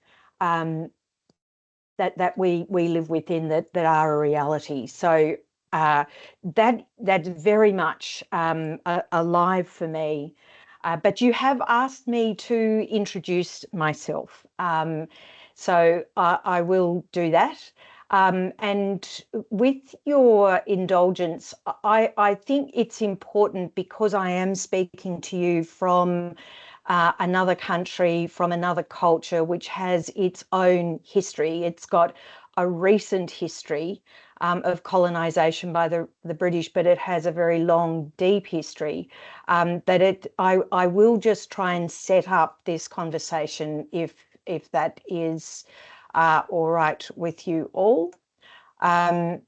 we live within, that are a reality. So that's very much alive for me. But you have asked me to introduce myself, so I will do that. And with your indulgence, I think it's important, because I am speaking to you from another country, from another culture, which has its own history. It's got a recent history of colonisation by the British, but it has a very long, deep history. I will just try and set up this conversation, if that is all right with you all. And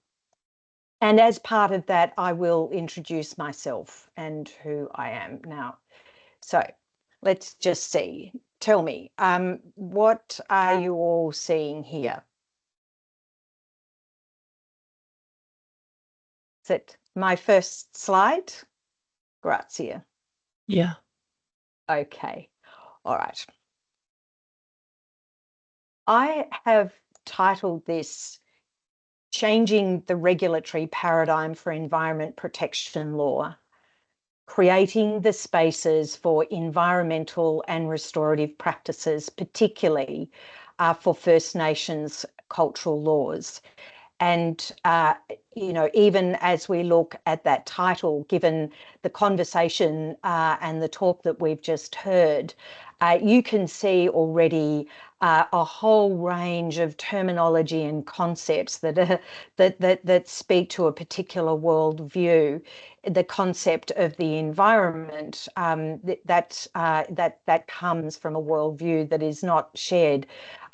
as part of that, I will introduce myself and who I am now. So let's just see. Tell me, what are you all seeing here? Is it my first slide? Grazia. Yeah. Okay. All right. I have titled this "Changing the Regulatory Paradigm for Environment Protection Law, Creating the Spaces for Environmental and Restorative Practices, particularly for First Nations cultural laws." And, you know, even as we look at that title, given the conversation and the talk that we've just heard, you can see already a whole range of terminology and concepts that speak to a particular worldview. The concept of the environment, that comes from a worldview that is not shared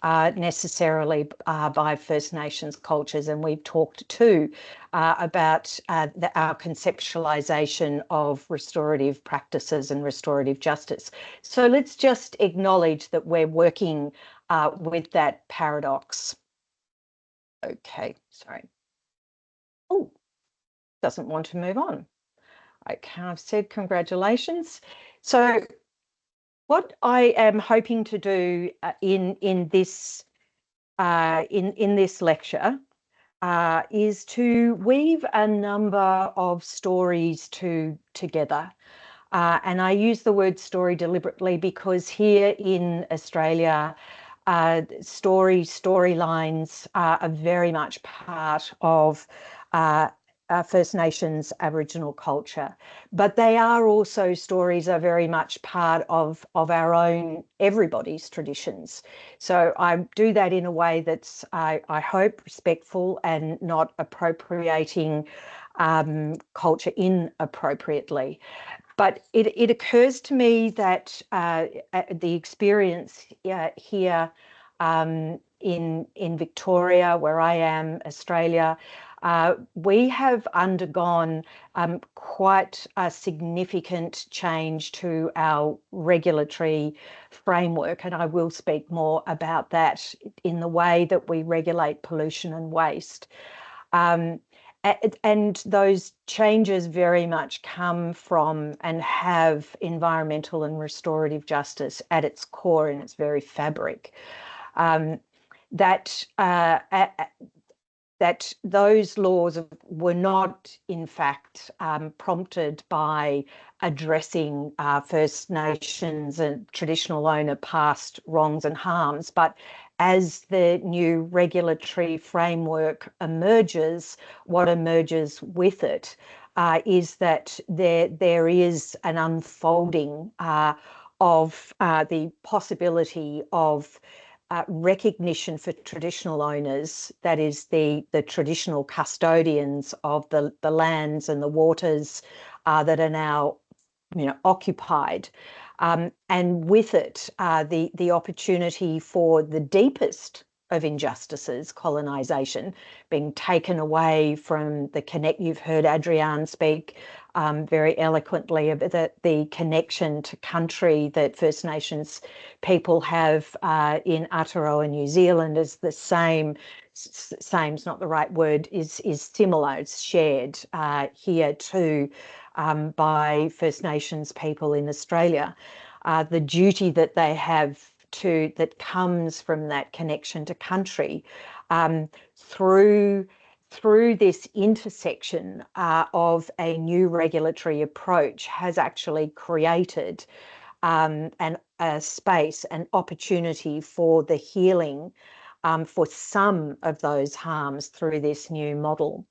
necessarily by First Nations cultures. And we've talked too about our conceptualisation of restorative practices and restorative justice. So let's just acknowledge that we're working with that paradox. Okay, sorry. Oh, doesn't want to move on. Okay, I've said congratulations. So what I am hoping to do in this lecture is to weave a number of stories together. And I use the word story deliberately, because here in Australia, storylines are very much part of First Nations Aboriginal culture, but they are also, stories are very much part of our own, everybody's traditions. So I do that in a way that's, I hope, respectful and not appropriating culture inappropriately. But it occurs to me that the experience here in Victoria, where I am, Australia, we have undergone quite a significant change to our regulatory framework, and I will speak more about that in the way that we regulate pollution and waste. And those changes very much come from and have environmental and restorative justice at its core, in its very fabric. That those laws were not, in fact, prompted by addressing First Nations and traditional owner past wrongs and harms, but as the new regulatory framework emerges, what emerges with it is that there is an unfolding of the possibility of recognition for traditional owners, that is the traditional custodians of the lands and the waters that are now, you know, occupied, and with it the opportunity for the deepest of injustices, colonisation, being taken away from the connect. You've heard Adrienne speak very eloquently about the connection to country that First Nations people have in Aotearoa, New Zealand, is the same's not the right word, is similar, it's shared here too by First Nations people in Australia. The duty that they have that comes from that connection to country through this intersection of a new regulatory approach has actually created a space, an opportunity for the healing for some of those harms through this new model.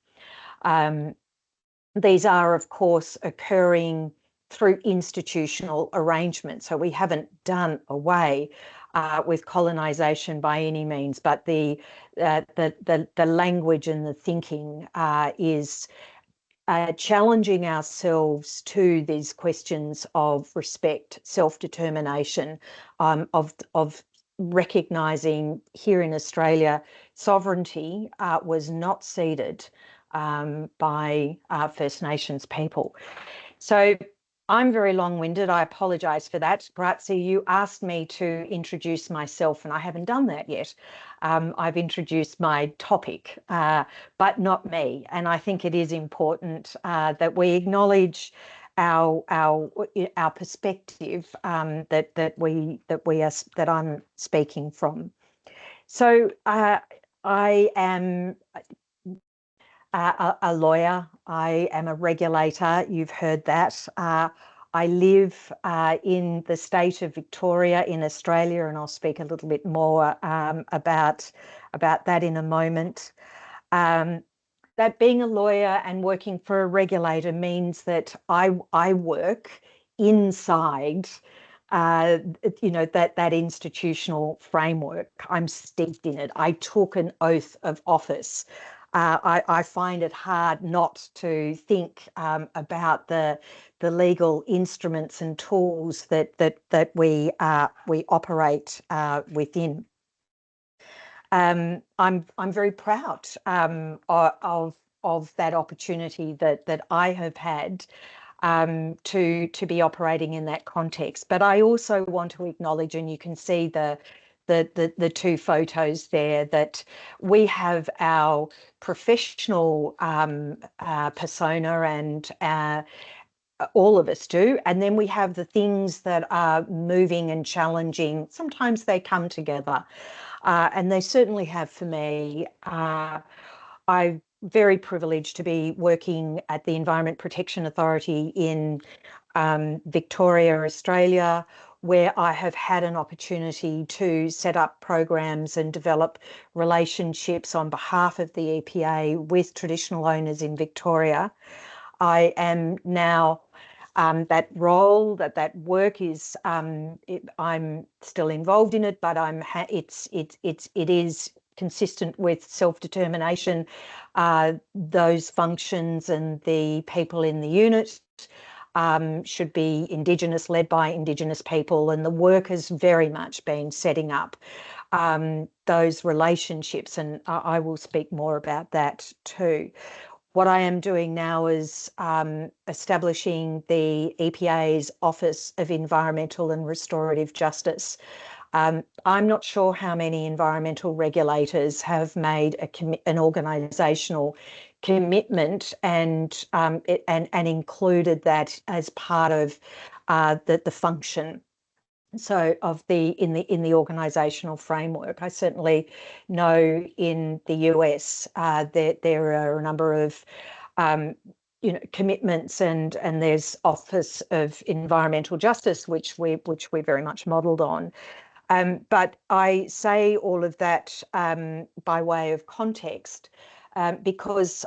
These are, of course, occurring through institutional arrangements. So we haven't done away with colonisation by any means, but the language and the thinking is challenging ourselves to these questions of respect, self-determination, of recognising here in Australia, sovereignty was not ceded by First Nations people. So I'm very long-winded. I apologise for that. Grazie, you asked me to introduce myself, and I haven't done that yet. I've introduced my topic, but not me. And I think it is important that we acknowledge our perspective that I'm speaking from. So I am a lawyer. I am a regulator. You've heard that. I live in the state of Victoria in Australia, and I'll speak a little bit more about that in a moment. That being a lawyer and working for a regulator means that I work inside that institutional framework. I'm steeped in it. I took an oath of office. I find it hard not to think about the legal instruments and tools that we operate within. I'm very proud of that opportunity that I have had to be operating in that context. But I also want to acknowledge, and you can see the two photos there, that we have our professional persona, and all of us do, and then we have the things that are moving and challenging. Sometimes they come together, and they certainly have for me. I'm very privileged to be working at the Environment Protection Authority in Victoria, Australia, where I have had an opportunity to set up programs and develop relationships on behalf of the EPA with traditional owners in Victoria. I am now that role, that work is, I'm still involved in it, but it is consistent with self-determination. Those functions and the people in the unit should be Indigenous, led by Indigenous people, and the work has very much been setting up those relationships, and I will speak more about that too. What I am doing now is establishing the EPA's Office of Environmental and Restorative Justice. I'm not sure how many environmental regulators have made an organisational commitment and included that as part of the function. So in the organisational framework, I certainly know in the US that there are a number of commitments, and there's Office of Environmental Justice, which we're very much modelled on. But I say all of that by way of context, because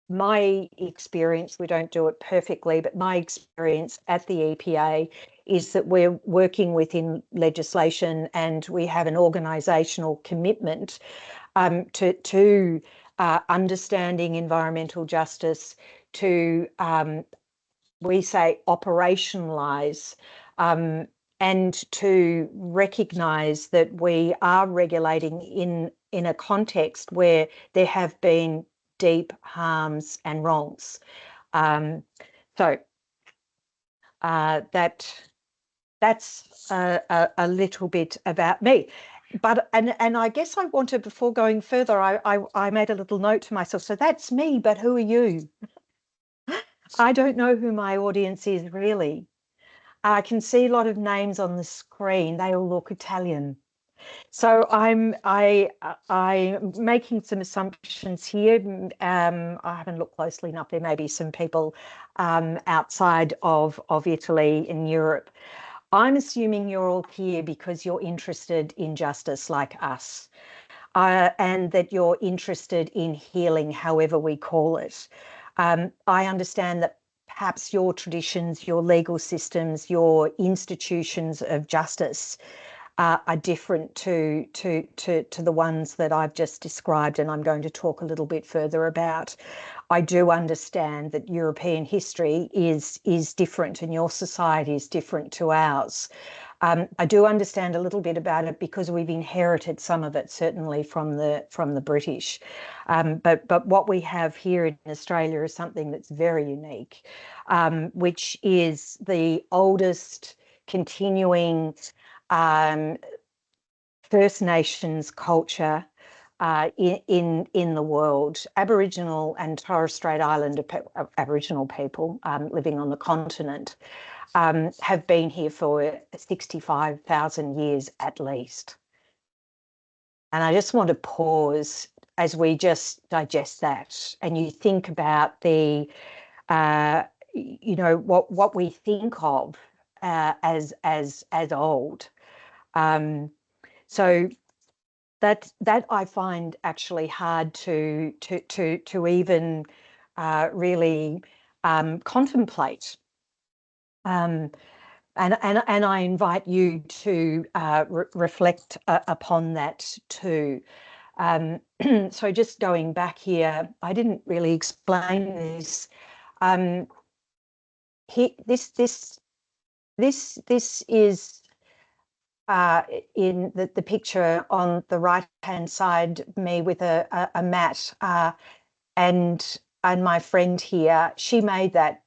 my experience, we don't do it perfectly, but my experience at the EPA is that we're working within legislation, and we have an organisational commitment to understanding environmental justice, to we say operationalise and to recognise that we are regulating in a context where there have been deep harms and wrongs. So that's a little bit about me. But and I guess I wanted, before going further, I made a little note to myself. So that's me, but who are you? I don't know who my audience is really. I can see a lot of names on the screen. They all look Italian. So I'm making some assumptions here. I haven't looked closely enough. There may be some people outside of Italy in Europe. I'm assuming you're all here because you're interested in justice like us, and that you're interested in healing, however we call it. I understand that perhaps your traditions, your legal systems, your institutions of justice are different to the ones that I've just described, and I'm going to talk a little bit further about. I do understand that European history is different, and your society is different to ours. I do understand a little bit about it because we've inherited some of it, certainly from the British. But what we have here in Australia is something that's very unique, which is the oldest continuing First Nations culture in the world. Aboriginal and Torres Strait Islander Aboriginal people living on the continent have been here for 65,000 years at least. And I just want to pause as we just digest that, and you think about the, you know, what we think of as old. So that I find actually hard to even really contemplate. And I invite you to reflect upon that too. So just going back here, I didn't really explain this. This is in the picture on the right-hand side, me with a mat, and my friend here, she made that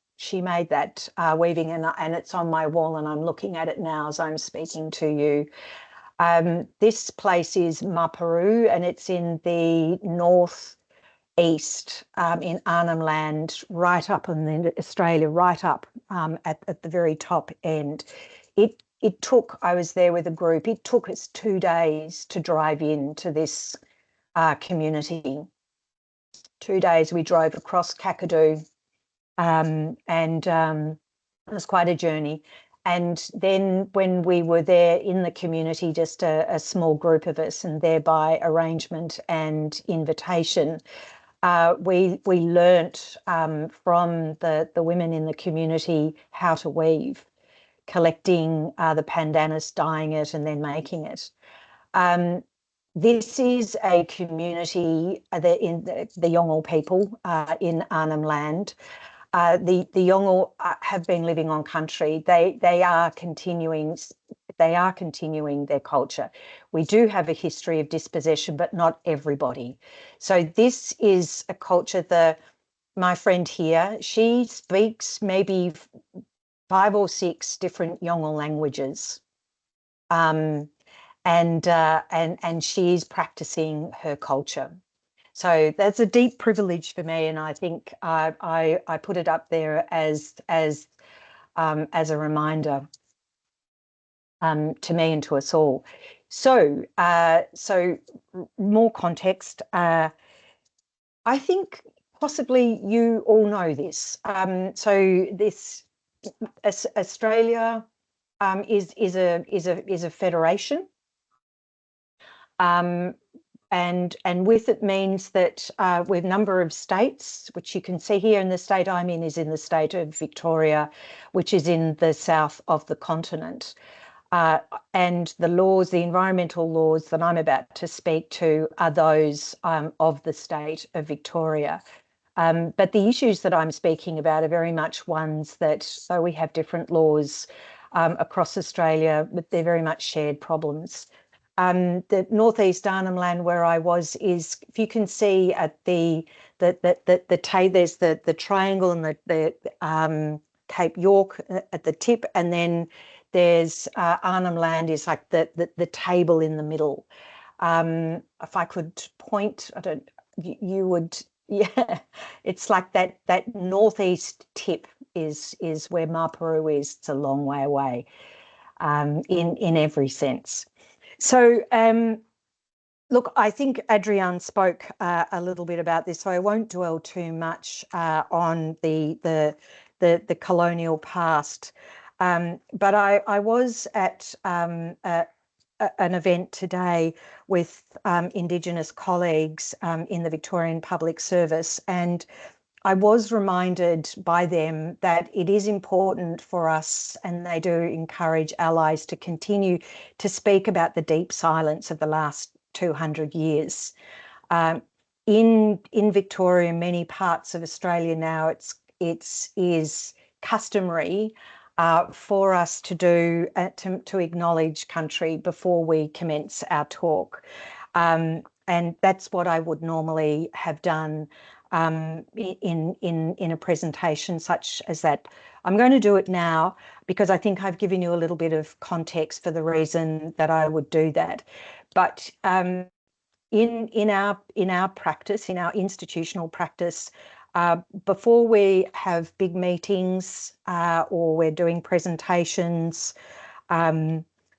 weaving, and it's on my wall, and I'm looking at it now as I'm speaking to you. This place is Maparu, and it's in the northeast in Arnhem Land, right up in Australia, right up at the very top end. It took, I was there with a group, it took us 2 days to drive into this community. 2 days we drove across Kakadu, and it was quite a journey. And then when we were there in the community, just a small group of us, and thereby arrangement and invitation, we learnt from the women in the community how to weave, collecting the pandanus, dyeing it, and then making it. This is a community in the Yolngu people in Arnhem Land. The Yolngu have been living on country. They are continuing their culture. We do have a history of dispossession, but not everybody. So this is a culture. My friend here, she speaks maybe 5 or 6 different Yolngu languages, and she's practicing her culture. So that's a deep privilege for me, and I think I put it up there as a reminder to me and to us all. So more context. I think possibly you all know this. So this Australia is a federation. And with it means that with a number of states, which you can see here, and the state I'm in is in the state of Victoria, which is in the south of the continent. And the laws, the environmental laws that I'm about to speak to are those of the state of Victoria. But the issues that I'm speaking about are very much ones that, so we have different laws across Australia, but they're very much shared problems. The northeast Arnhem Land where I was is, if you can see at there's the triangle and the Cape York at the tip, and then there's Arnhem Land is like the table in the middle. If I could point, you would, yeah, it's like that northeast tip is where Maparu is. It's a long way away in every sense. So, look, I think Adrienne spoke a little bit about this, so I won't dwell too much on the colonial past. But I was at an event today with Indigenous colleagues in the Victorian Public Service, and I was reminded by them that it is important for us, and they do encourage allies to continue to speak about the deep silence of the last 200 years. In Victoria, many parts of Australia now, it is customary for us to do to acknowledge country before we commence our talk, and that's what I would normally have done in a presentation such as that. I'm going to do it now because I think I've given you a little bit of context for the reason that I would do that. But in our practice, in our institutional practice, before we have big meetings or we're doing presentations,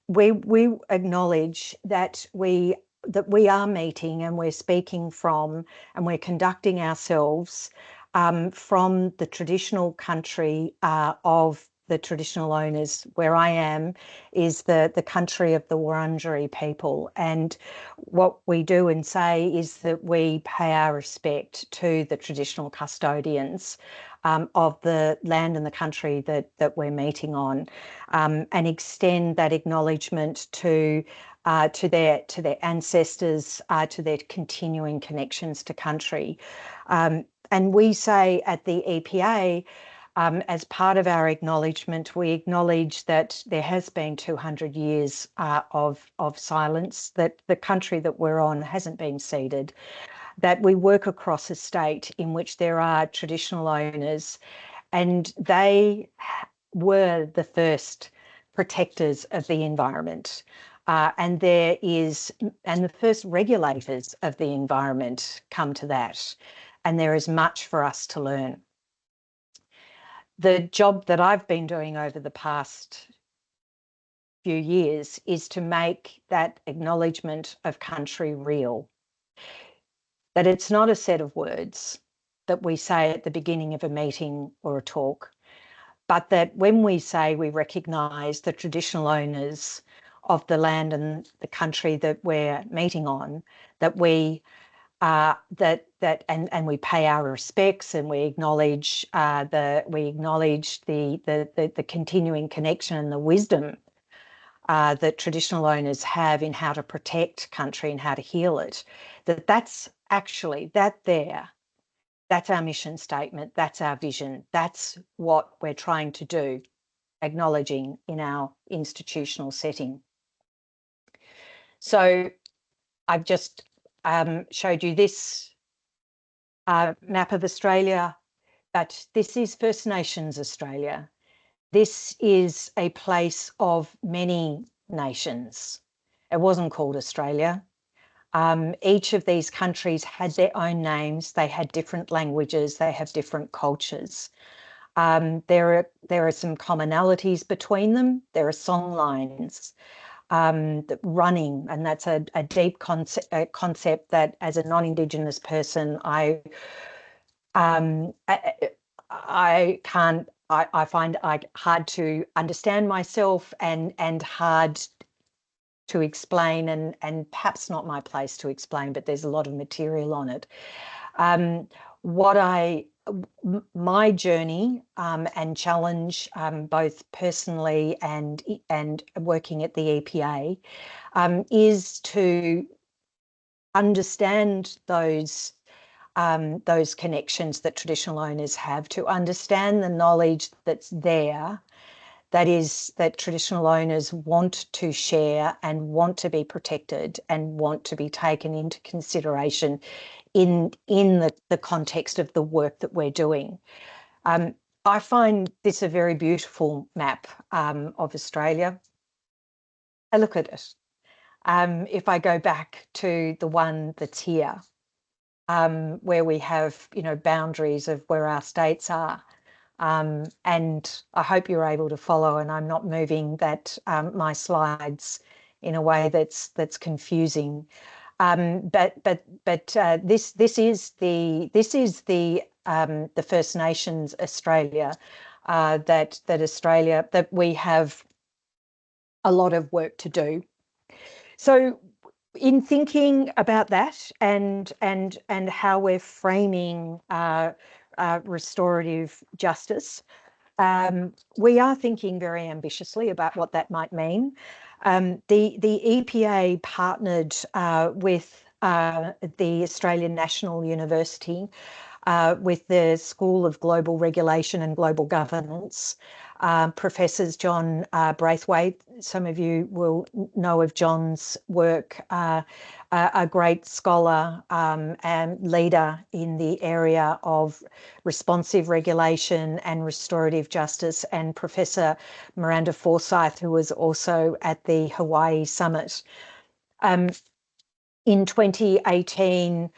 we acknowledge that we are meeting and we're speaking from and we're conducting ourselves from the traditional country of the traditional owners. Where I am is the country of the Wurundjeri people, and what we do and say is that we pay our respect to the traditional custodians of the land and the country that we're meeting on, and extend that acknowledgement to their ancestors, to their continuing connections to country. And we say at the EPA, as part of our acknowledgement, we acknowledge that there has been 200 years of silence, that the country that we're on hasn't been ceded, that we work across a state in which there are traditional owners, and they were the first protectors of the environment. And the first regulators of the environment come to that. And there is much for us to learn. The job that I've been doing over the past few years is to make that acknowledgement of country real. That it's not a set of words that we say at the beginning of a meeting or a talk, but that when we say we recognise the traditional owners of the land and the country that we're meeting on, that we and we pay our respects and we acknowledge the continuing connection and the wisdom that traditional owners have in how to protect country and how to heal it. That's actually that's our mission statement. That's our vision. That's what we're trying to do, acknowledging in our institutional setting. So I've just showed you this map of Australia, but this is First Nations Australia. This is a place of many nations. It wasn't called Australia. Each of these countries had their own names. They had different languages. They have different cultures. There are some commonalities between them. There are song lines. Running, and that's a deep concept that as a non-Indigenous person I find hard to understand myself and hard to explain, and perhaps not my place to explain, but there's a lot of material on it. My journey and challenge, both personally and working at the EPA, is to understand those connections that traditional owners have, to understand the knowledge that's there, That is that traditional owners want to share and want to be protected and want to be taken into consideration in the context of the work that we're doing. I find this a very beautiful map of Australia. I look at it. If I go back to the one that's here, where we have, boundaries of where our states are. And I hope you're able to follow, and I'm not moving that my slides in a way that's confusing. But this is the First Nations Australia that we have a lot of work to do. So in thinking about that and how we're framing restorative justice, we are thinking very ambitiously about what that might mean. The EPA partnered with the Australian National University, with the School of Global Regulation and Global Governance, Professors John Braithwaite. Some of you will know of John's work, a great scholar and leader in the area of responsive regulation and restorative justice, and Professor Miranda Forsyth, who was also at the Hawaii Summit. In 2018,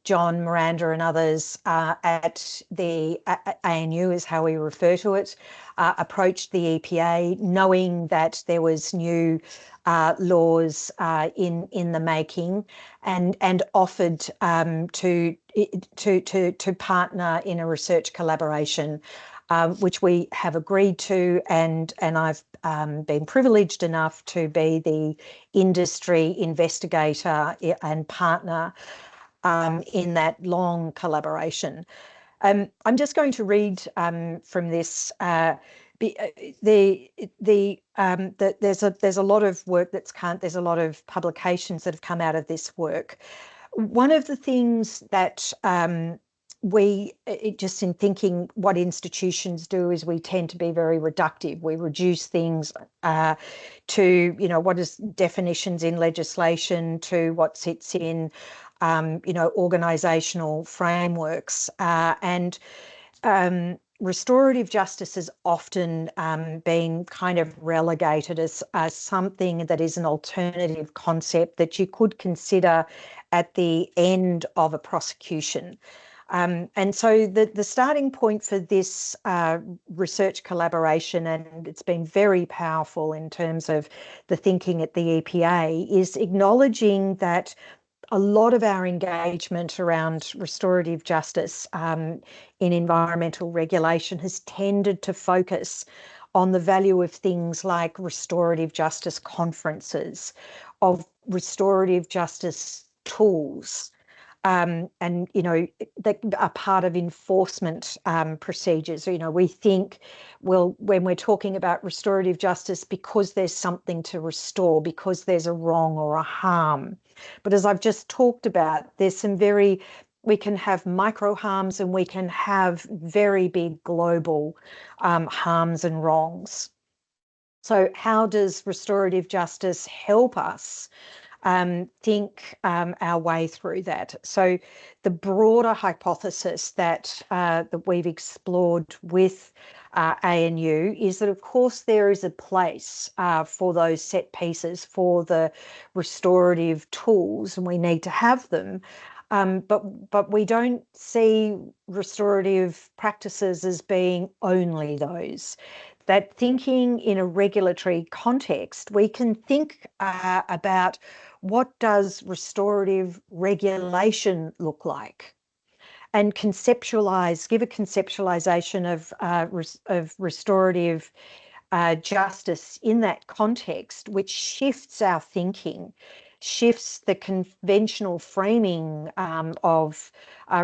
John, Miranda and others at the ANU, is how we refer to it, approached the EPA knowing that there was new laws in the making, and offered to partner in a research collaboration, which we have agreed to, and I've been privileged enough to be the industry investigator and partner in that long collaboration. I'm just going to read from this. There's a lot of work there's a lot of publications that have come out of this work. One of the things that we, just in thinking what institutions do, is we tend to be very reductive. We reduce things to, what is definitions in legislation, to what sits in, organisational frameworks. And restorative justice has often been kind of relegated as something that is an alternative concept that you could consider at the end of a prosecution. And so the starting point for this research collaboration, and it's been very powerful in terms of the thinking at the EPA, is acknowledging that a lot of our engagement around restorative justice in environmental regulation has tended to focus on the value of things like restorative justice conferences, of restorative justice tools, and, that are part of enforcement procedures. We think, well, when we're talking about restorative justice, because there's something to restore, because there's a wrong or a harm. But as I've just talked about, there's we can have micro harms and we can have very big global harms and wrongs. So how does restorative justice help us think our way through that? So the broader hypothesis that we've explored with ANU is that, of course, there is a place for those set pieces, for the restorative tools, and we need to have them. But we don't see restorative practices as being only those. That thinking in a regulatory context, we can think about what does restorative regulation look like, and give a conceptualization of restorative justice in that context, which shifts our thinking, shifts the conventional framing of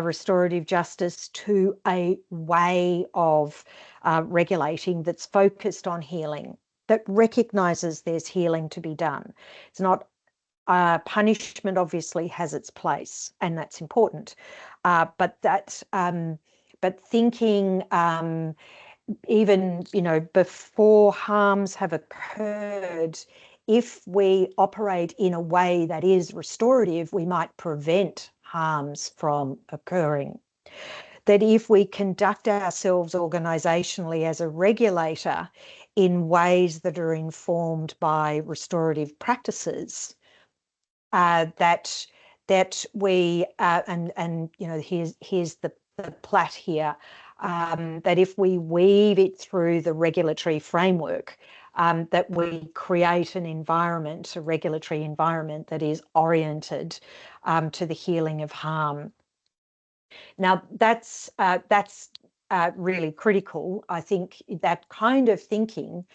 restorative justice to a way of regulating that's focused on healing, that recognises there's healing to be done. It's not punishment obviously has its place, and that's important, but thinking even, before harms have occurred, if we operate in a way that is restorative, we might prevent harms from occurring. That if we conduct ourselves organisationally as a regulator in ways that are informed by restorative practices, that we and here's the plait here, that if we weave it through the regulatory framework, that we create an environment, a regulatory environment that is oriented to the healing of harm. Now that's really critical. I think that kind of thinking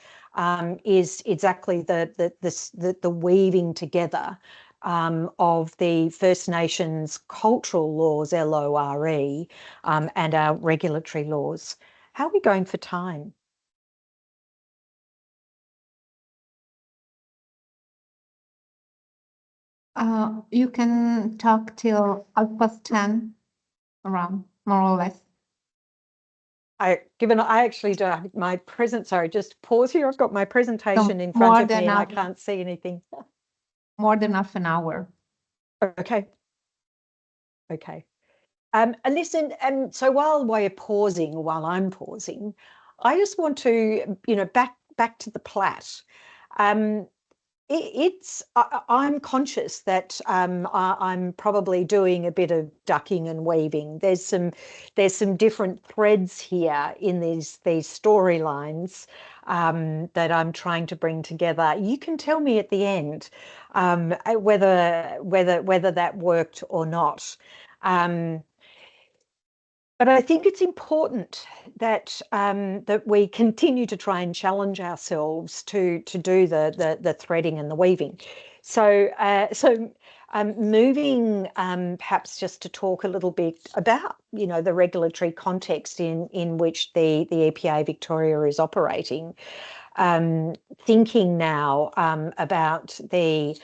is exactly the weaving together of the First Nations cultural laws, LORE, and our regulatory laws. How are we going for time? You can talk till 10:30 around, more or less. I actually do have my sorry, just pause here. I've got my presentation in front of me and I can't see anything. More than half an hour. Okay. And listen, and so while I'm pausing, I just want to, back to the plait. I'm conscious that I'm probably doing a bit of ducking and weaving. There's some different threads here in these storylines that I'm trying to bring together. You can tell me at the end whether that worked or not. But I think it's important that that we continue to try and challenge ourselves to do the threading and the weaving. So moving perhaps just to talk a little bit about the regulatory context in which the EPA Victoria is operating. Thinking now about the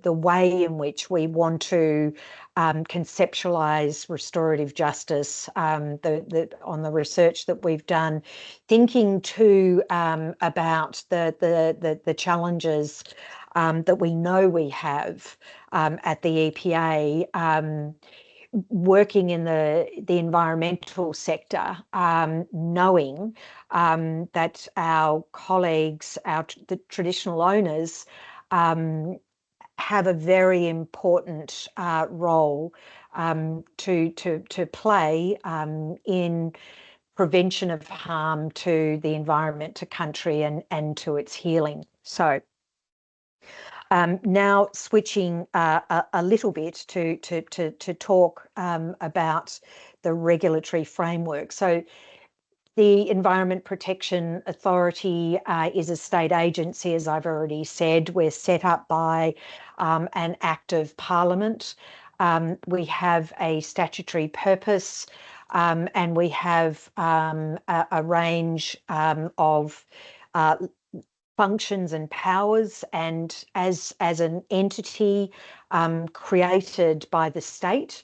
way in which we want to conceptualize restorative justice, on the research that we've done, thinking too about the challenges that we know we have at the EPA. Working in the environmental sector, knowing that our colleagues, the traditional owners, have a very important role to play in prevention of harm to the environment, to country, and to its healing. So now switching a little bit to talk about the regulatory framework. So the Environment Protection Authority is a state agency, as I've already said. We're set up by an Act of Parliament. We have a statutory purpose, and we have a range of functions and powers, and as an entity created by the state,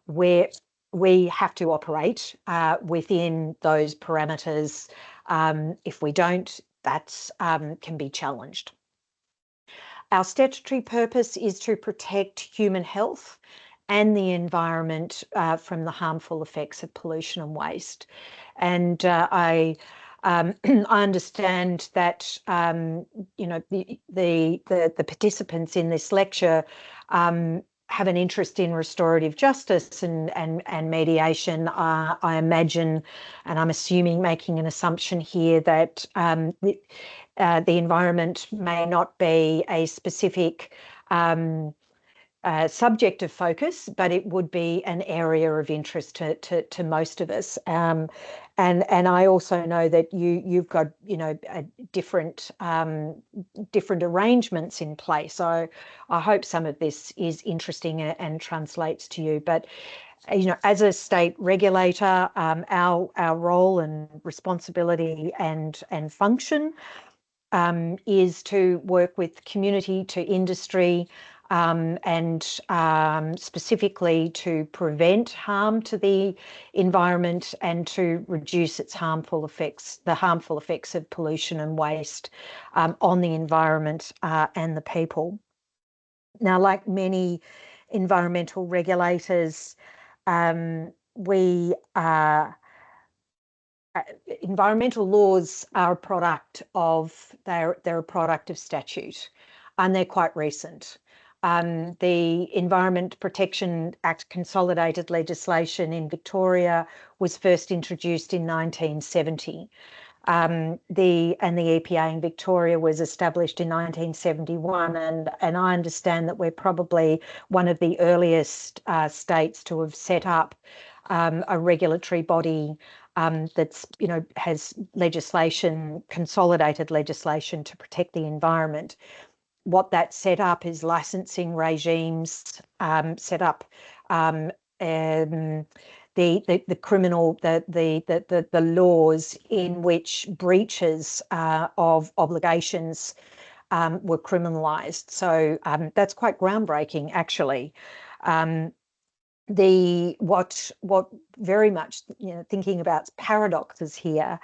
where we have to operate within those parameters. If we don't, that can be challenged. Our statutory purpose is to protect human health and the environment from the harmful effects of pollution and waste. And I understand that the participants in this lecture have an interest in restorative justice and mediation. I imagine, and I'm assuming, making an assumption here, that the environment may not be a specific subject of focus, but it would be an area of interest to most of us. And I also know that you've got different arrangements in place. So I hope some of this is interesting and translates to you. But as a state regulator, our role and responsibility and function is to work with community, to industry, and specifically to prevent harm to the environment and to reduce its harmful effects, the harmful effects of pollution and waste on the environment and the people. Now, like many environmental regulators, environmental laws are a product of, they're a product of statute, and they're quite recent. The Environment Protection Act consolidated legislation in Victoria was first introduced in 1970. The EPA in Victoria was established in 1971, and I understand that we're probably one of the earliest states to have set up a regulatory body that's, you know, has legislation, consolidated legislation to protect the environment. What that set up is licensing regimes, set up the criminal, the laws in which breaches of obligations were criminalised. So that's quite groundbreaking, actually. What very much, you know, thinking about paradoxes here,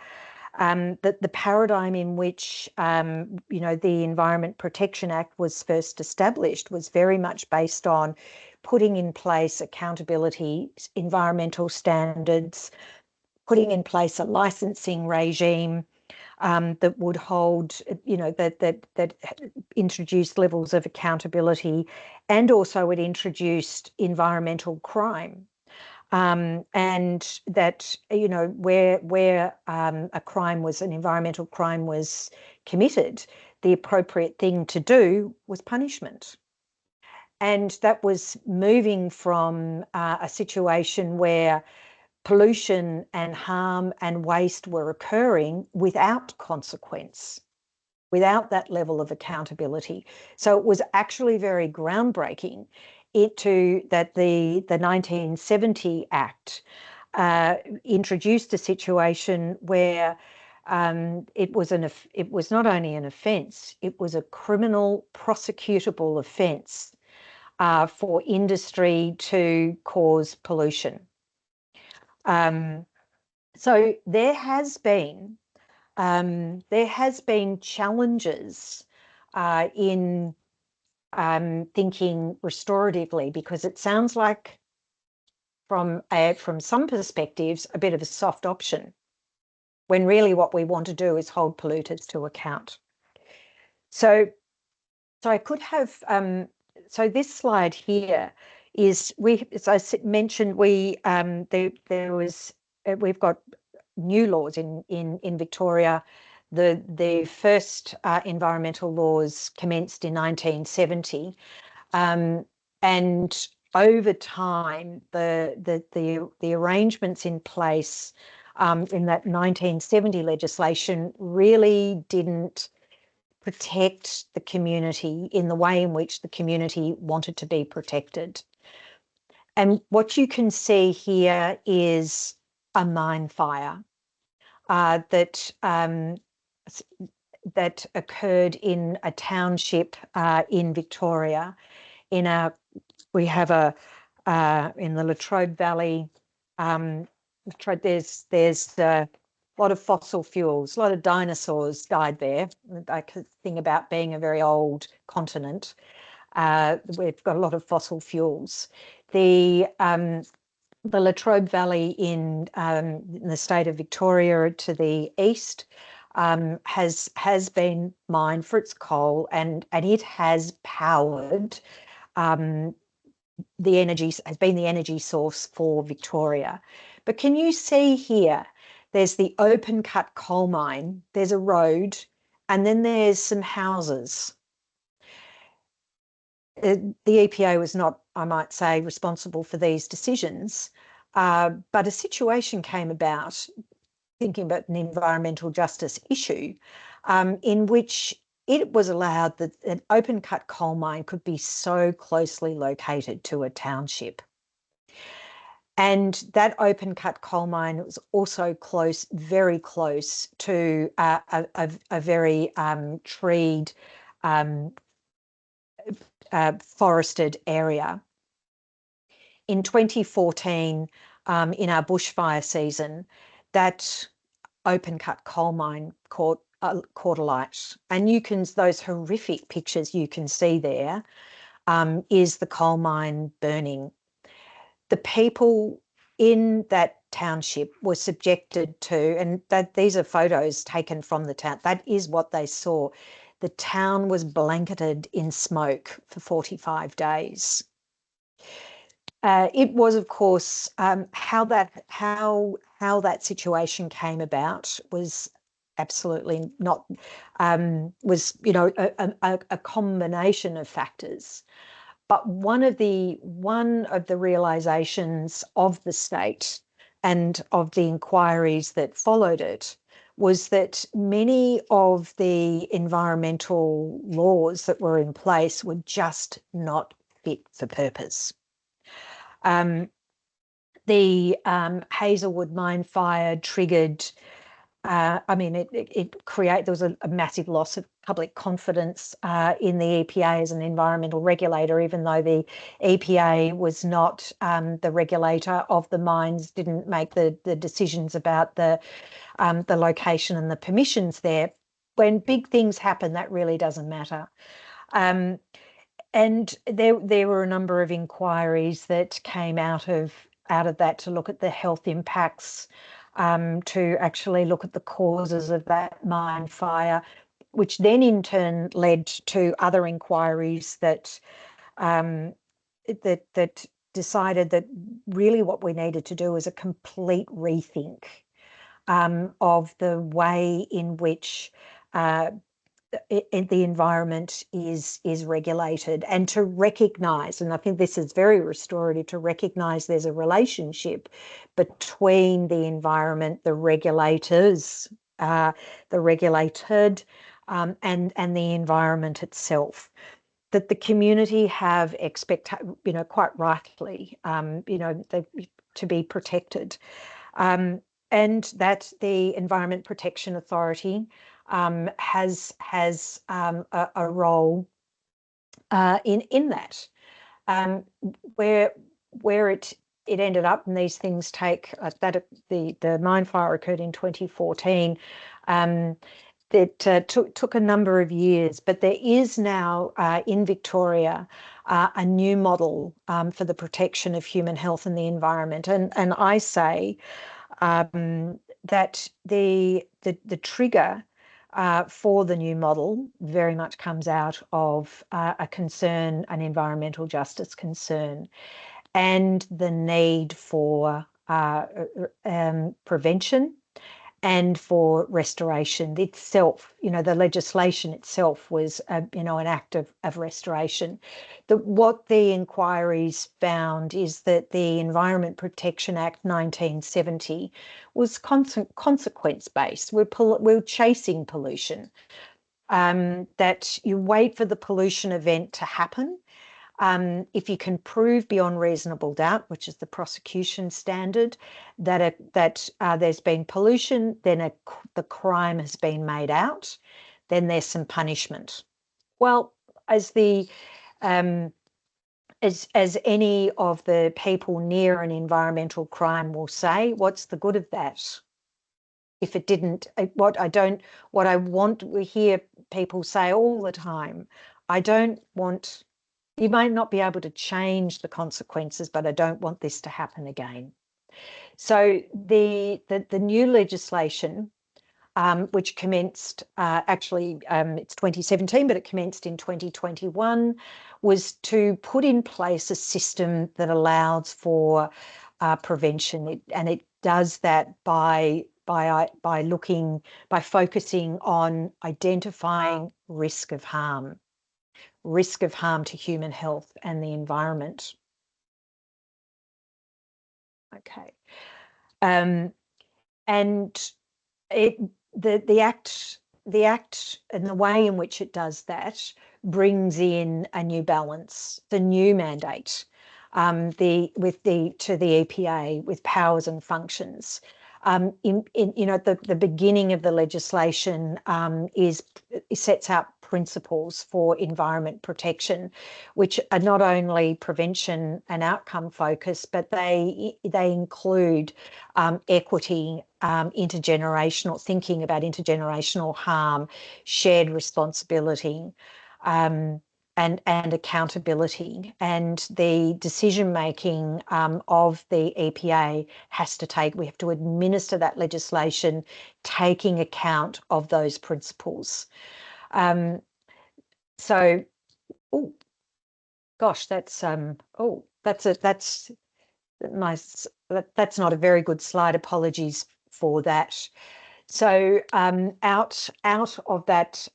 that the paradigm in which you know, the Environment Protection Act was first established was very much based on putting in place accountability, environmental standards, putting in place a licensing regime that would hold, you know, that introduced levels of accountability, and also it introduced environmental crime. And that, you know, where a crime was, an environmental crime was committed, the appropriate thing to do was punishment. And that was moving from a situation where pollution and harm and waste were occurring without consequence, without that level of accountability. So it was actually very groundbreaking that the 1970 Act introduced a situation where it was not only an offence, it was a criminal prosecutable offence for industry to cause pollution. So there has been challenges in thinking restoratively, because it sounds like, from some perspectives, a bit of a soft option, when really what we want to do is hold polluters to account. So I could have, so this slide here is, as I mentioned, we've got new laws in Victoria. The first environmental laws commenced in 1970, and over time, the arrangements in place in that 1970 legislation really didn't protect the community in the way in which the community wanted to be protected. And what you can see here is a mine fire that occurred in a township in Victoria. We have in the Latrobe Valley. There's a lot of fossil fuels, a lot of dinosaurs died there. I could think about being a very old continent. We've got a lot of fossil fuels. The Latrobe Valley in the state of Victoria to the east has been mined for its coal, and it has powered has been the energy source for Victoria. But can you see here, there's the open cut coal mine, there's a road, and then there's some houses. The EPA was not, I might say, responsible for these decisions, but a situation came about, thinking about an environmental justice issue, in which it was allowed that an open cut coal mine could be so closely located to a township. And that open cut coal mine was also very close to a very treed forested area. In 2014, in our bushfire season, that open cut coal mine caught alight, and those horrific pictures you can see there is the coal mine burning. The people in that township were subjected to, and these are photos taken from the town, that is what they saw. The town was blanketed in smoke for 45 days. It was, of course, how that situation came about was absolutely not, was, you know, a combination of factors. But one of the realizations of the state and of the inquiries that followed it was that many of the environmental laws that were in place were just not fit for purpose. The Hazelwood mine fire triggered, there was a massive loss of public confidence in the EPA as an environmental regulator, even though the EPA was not the regulator of the mines, didn't make the decisions about the location and the permissions there. When big things happen, that really doesn't matter. And there were a number of inquiries that came out of that to look at the health impacts, to actually look at the causes of that mine fire, which then in turn led to other inquiries that that decided that really what we needed to do was a complete rethink of the way in which the environment is regulated, and to recognise, and I think this is very restorative, to recognise there's a relationship between the environment, the regulators, the regulated, and the environment itself. That the community have quite rightly, to be protected, and that the Environment Protection Authority has a role in that, where it ended up, and these things take the mine fire occurred in 2014. That took a number of years, but there is now in Victoria a new model for the protection of human health and the environment, and I say that the trigger for the new model very much comes out of a concern, an environmental justice concern, and the need for prevention and for restoration itself. The legislation itself was, an act of restoration. What the inquiries found is that the Environment Protection Act 1970 was consequence-based. We're chasing pollution, that you wait for the pollution event to happen. If you can prove beyond reasonable doubt, which is the prosecution standard, that there's been pollution, then the crime has been made out, then there's some punishment. Well, as any of the people near an environmental crime will say, what's the good of that? If it didn't, we hear people say all the time, you might not be able to change the consequences, but I don't want this to happen again. So the new legislation, which commenced, it's 2017, but it commenced in 2021, was to put in place a system that allows for prevention, and it does that by focusing on identifying risk of harm to human health and the environment. Okay, and the act and the way in which it does that brings in a new balance, the new mandate, to the EPA with powers and functions. The beginning of the legislation sets out principles for environment protection, which are not only prevention and outcome focused, but they include equity, intergenerational thinking about intergenerational harm, shared responsibility, and accountability, and the decision making of the EPA we have to administer that legislation taking account of those principles. So, oh gosh, that's nice. That's not a very good slide. Apologies for that. So out of that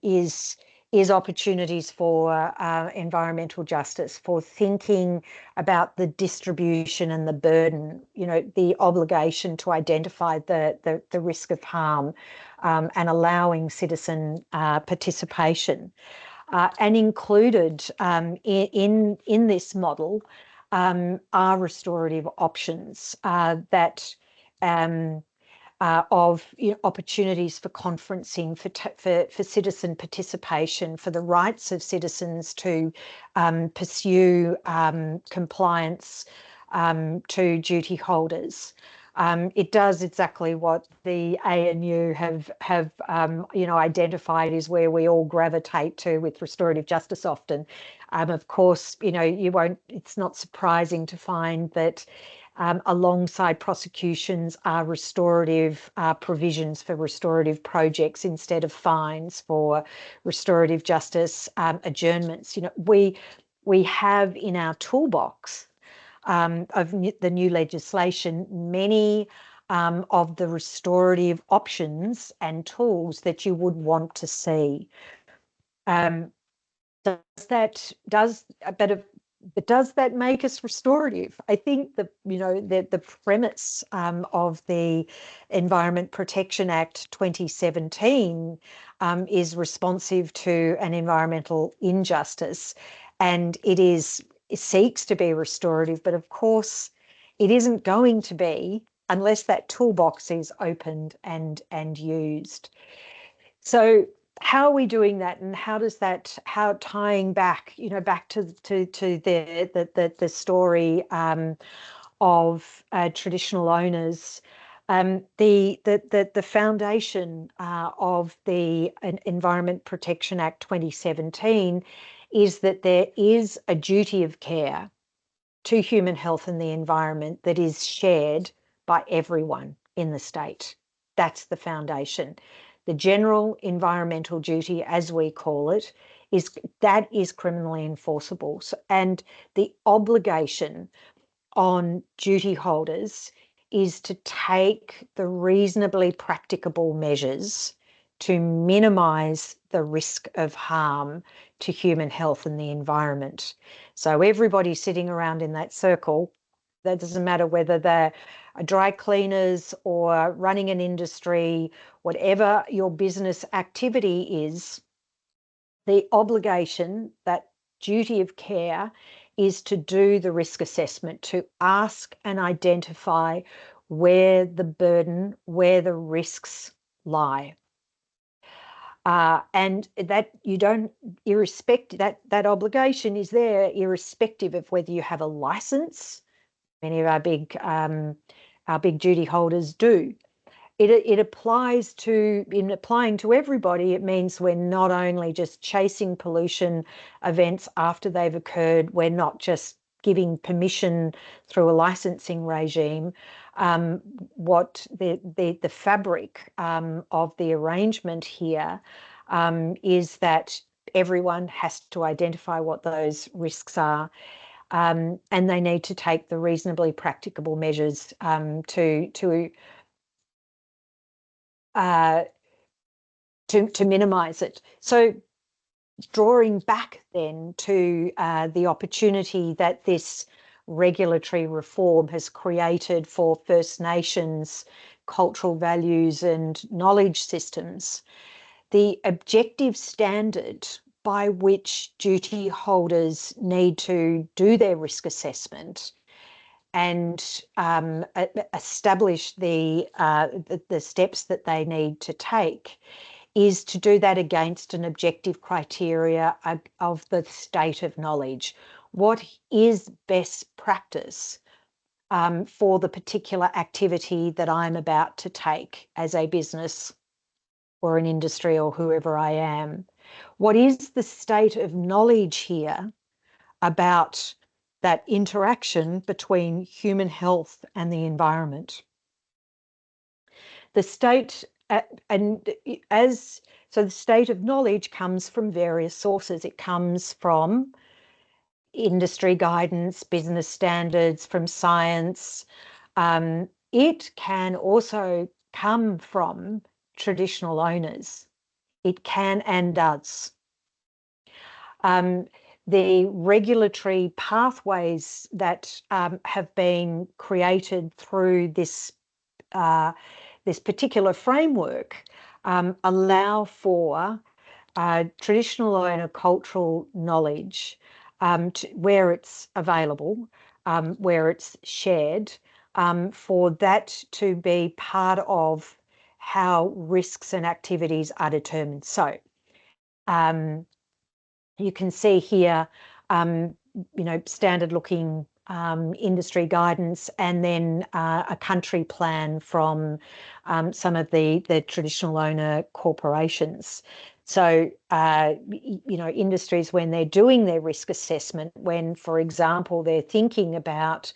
is opportunities for environmental justice, for thinking about the distribution and the burden, the obligation to identify the risk of harm, and allowing citizen participation. And included in this model are restorative options that of opportunities for conferencing, for citizen participation, for the rights of citizens to pursue compliance to duty holders. It does exactly what the ANU have identified is where we all gravitate to with restorative justice often. Of course, it's not surprising to find that alongside prosecutions are restorative provisions for restorative projects instead of fines for restorative justice adjournments. We have in our toolbox of the new legislation many of the restorative options and tools that you would want to see. Does that make us restorative? I think the premise of the Environment Protection Act 2017 is responsive to an environmental injustice, and it seeks to be restorative, but of course it isn't going to be unless that toolbox is opened and used. So how are we doing that, and how tying back to the story of traditional owners, the foundation of the Environment Protection Act 2017 is that there is a duty of care to human health and the environment that is shared by everyone in the state. That's the foundation. The general environmental duty, as we call it, is criminally enforceable. And the obligation on duty holders is to take the reasonably practicable measures to minimise the risk of harm to human health and the environment. So everybody sitting around in that circle, that doesn't matter whether they're dry cleaners or running an industry, whatever your business activity is, the obligation, that duty of care, is to do the risk assessment, to ask and identify where the burden, where the risks lie. And that that obligation is there irrespective of whether you have a license. Many of our big duty holders do. It applies in applying to everybody. It means we're not only just chasing pollution events after they've occurred. We're not just giving permission through a licensing regime. What the fabric of the arrangement here is that everyone has to identify what those risks are, and they need to take the reasonably practicable measures to minimise it. So drawing back then to the opportunity that this regulatory reform has created for First Nations cultural values and knowledge systems, the objective standard by which duty holders need to do their risk assessment and establish the steps that they need to take is to do that against an objective criteria of the state of knowledge. What is best practice for the particular activity that I'm about to take as a business or an industry or whoever I am? What is the state of knowledge here about that interaction between human health and the environment? The state, so the state of knowledge comes from various sources. It comes from industry guidance, business standards, from science. It can also come from traditional owners. It can and does. The regulatory pathways that have been created through this this particular framework allow for traditional owner cultural knowledge where it's available, where it's shared, for that to be part of how risks and activities are determined. So you can see here, standard looking industry guidance, and then a country plan from some of the traditional owner corporations. So, industries, when they're doing their risk assessment, when, for example, they're thinking about,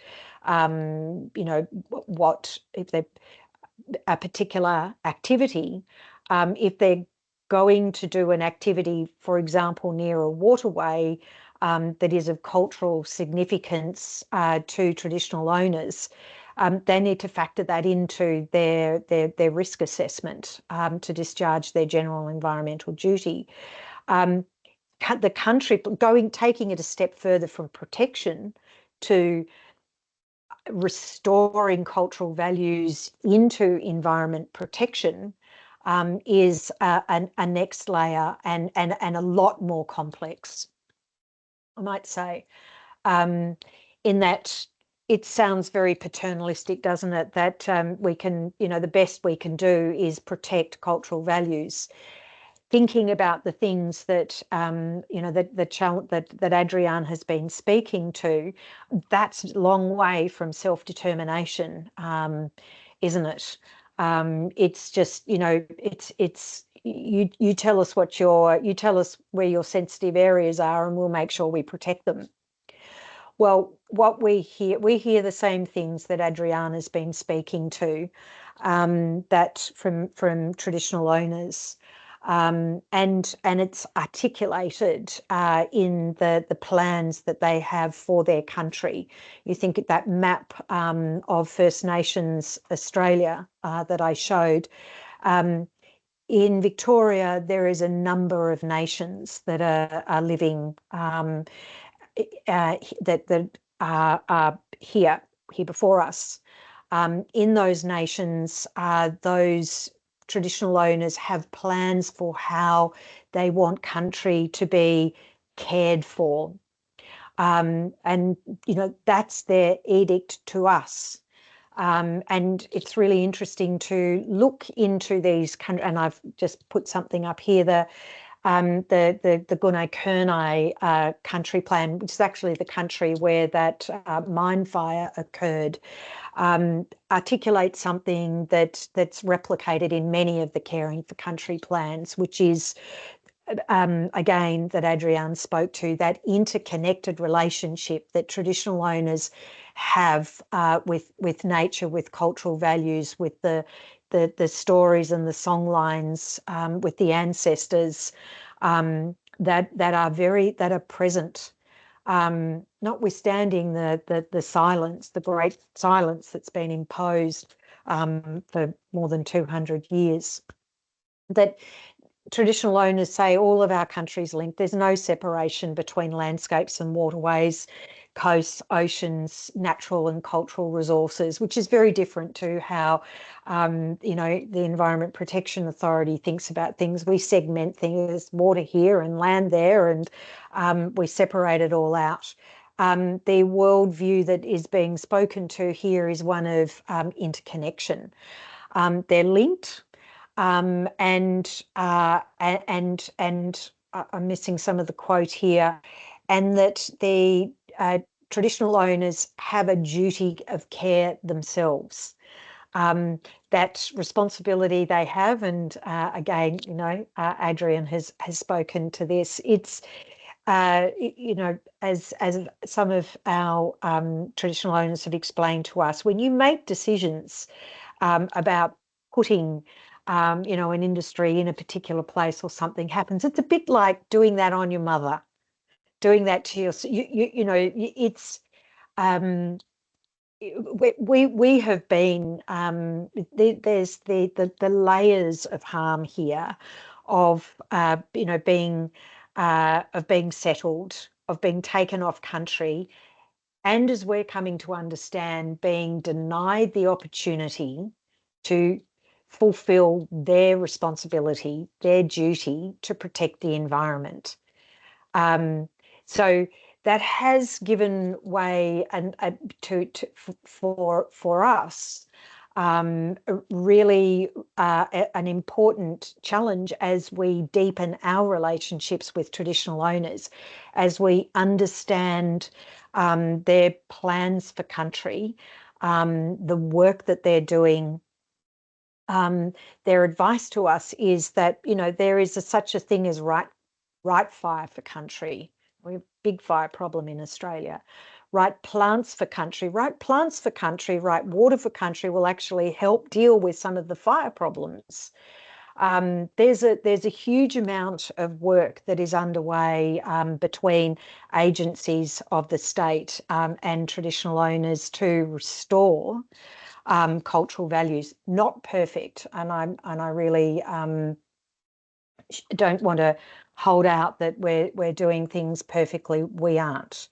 what if they're a particular activity, if they're going to do an activity, for example, near a waterway that is of cultural significance to traditional owners, they need to factor that into their risk assessment to discharge their general environmental duty. The country taking it a step further from protection to restoring cultural values into environment protection is a next layer and a lot more complex, I might say, in that it sounds very paternalistic, doesn't it? That we can, the best we can do is protect cultural values. Thinking about the things that, that Adrienne has been speaking to, that's a long way from self-determination, isn't it? It's just, it's you tell us you tell us where your sensitive areas are, and we'll make sure we protect them. Well, what we hear the same things that Adrienne has been speaking to, that from traditional owners. And it's articulated in the plans that they have for their country. You think that map of First Nations Australia that I showed. In Victoria, there is a number of nations that are living that are here before us. In those nations, those traditional owners have plans for how they want country to be cared for. And, that's their edict to us. And it's really interesting to look into these countries, and I've just put something up here, the Gunai country plan, which is actually the country where that mine fire occurred, articulates something that's replicated in many of the Caring for Country plans, which is, again, that Adrienne spoke to, that interconnected relationship that traditional owners have with nature, with cultural values, with the stories and the song lines, with the ancestors, that are present, notwithstanding the silence, the great silence that's been imposed for more than 200 years. That traditional owners say all of our country's linked. There's no separation between landscapes and waterways, coasts, oceans, natural and cultural resources, which is very different to how, the Environment Protection Authority thinks about things. We segment things, there's water here and land there, and we separate it all out. The worldview that is being spoken to here is one of interconnection. They're linked. and I'm missing some of the quote here, and that the traditional owners have a duty of care themselves. That responsibility they have, and again, you know, Adrian has spoken to this. It's you know, as some of our traditional owners have explained to us, when you make decisions about putting you know, an industry in a particular place or something happens, it's a bit like doing that on your mother, doing that to your, you know, it's we have been there's the layers of harm here of you know, being settled, of being taken off country, and as we're coming to understand, being denied the opportunity to fulfill their responsibility, their duty to protect the environment. So that has given way and for us really an important challenge as we deepen our relationships with traditional owners, as we understand their plans for country, the work that they're doing. Their advice to us is that, you know, there is such a thing as right fire for country. We have a big fire problem in Australia. Right plants for country, right plants for country, right water for country will actually help deal with some of the fire problems. There's a huge amount of work that is underway between agencies of the state and traditional owners to restore cultural values. Not perfect, and I really don't want to hold out that we're doing things perfectly. We aren't.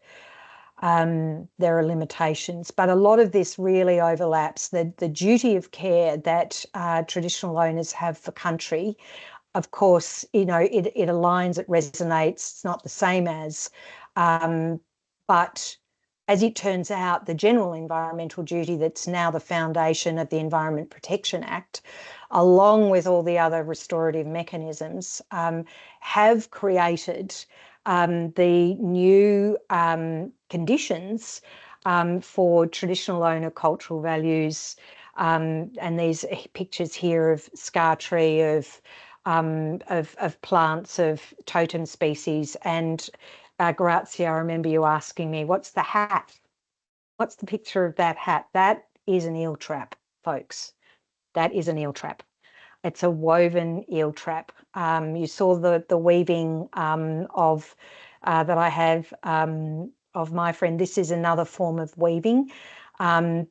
There are limitations, but a lot of this really overlaps the duty of care that traditional owners have for country. Of course, you know, it aligns, it resonates. It's not the same as, but as it turns out, the general environmental duty that's now the foundation of the Environment Protection Act, along with all the other restorative mechanisms, have created the new conditions for traditional owner cultural values. And these pictures here of scar tree, of plants, of totem species. And Grazia, I remember you asking me, what's the hat? What's the picture of that hat? That is an eel trap, folks. That is an eel trap. It's a woven eel trap. You saw the weaving of that I have of my friend. This is another form of weaving.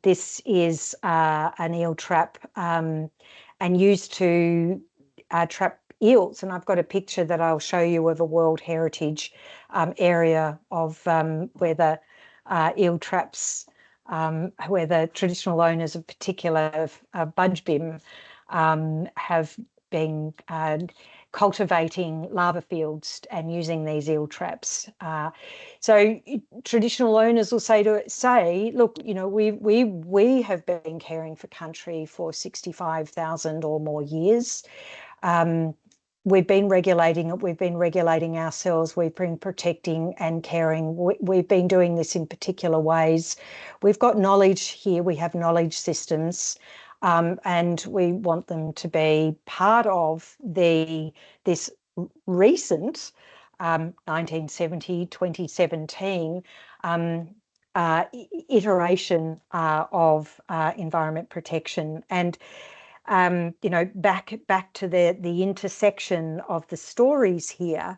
This is an eel trap and used to trap eels. And I've got a picture that I'll show you of a World Heritage area of where the eel traps, where the traditional owners of particular Budgebim have been cultivating lava fields and using these eel traps. So traditional owners will say, look, you know, we have been caring for country for 65,000 or more years. We've been regulating it. We've been regulating ourselves. We've been protecting and caring. We've been doing this in particular ways. We've got knowledge here. We have knowledge systems. And we want them to be part of this recent 1970, 2017 iteration of environment protection. And you know, back to the intersection of the stories here.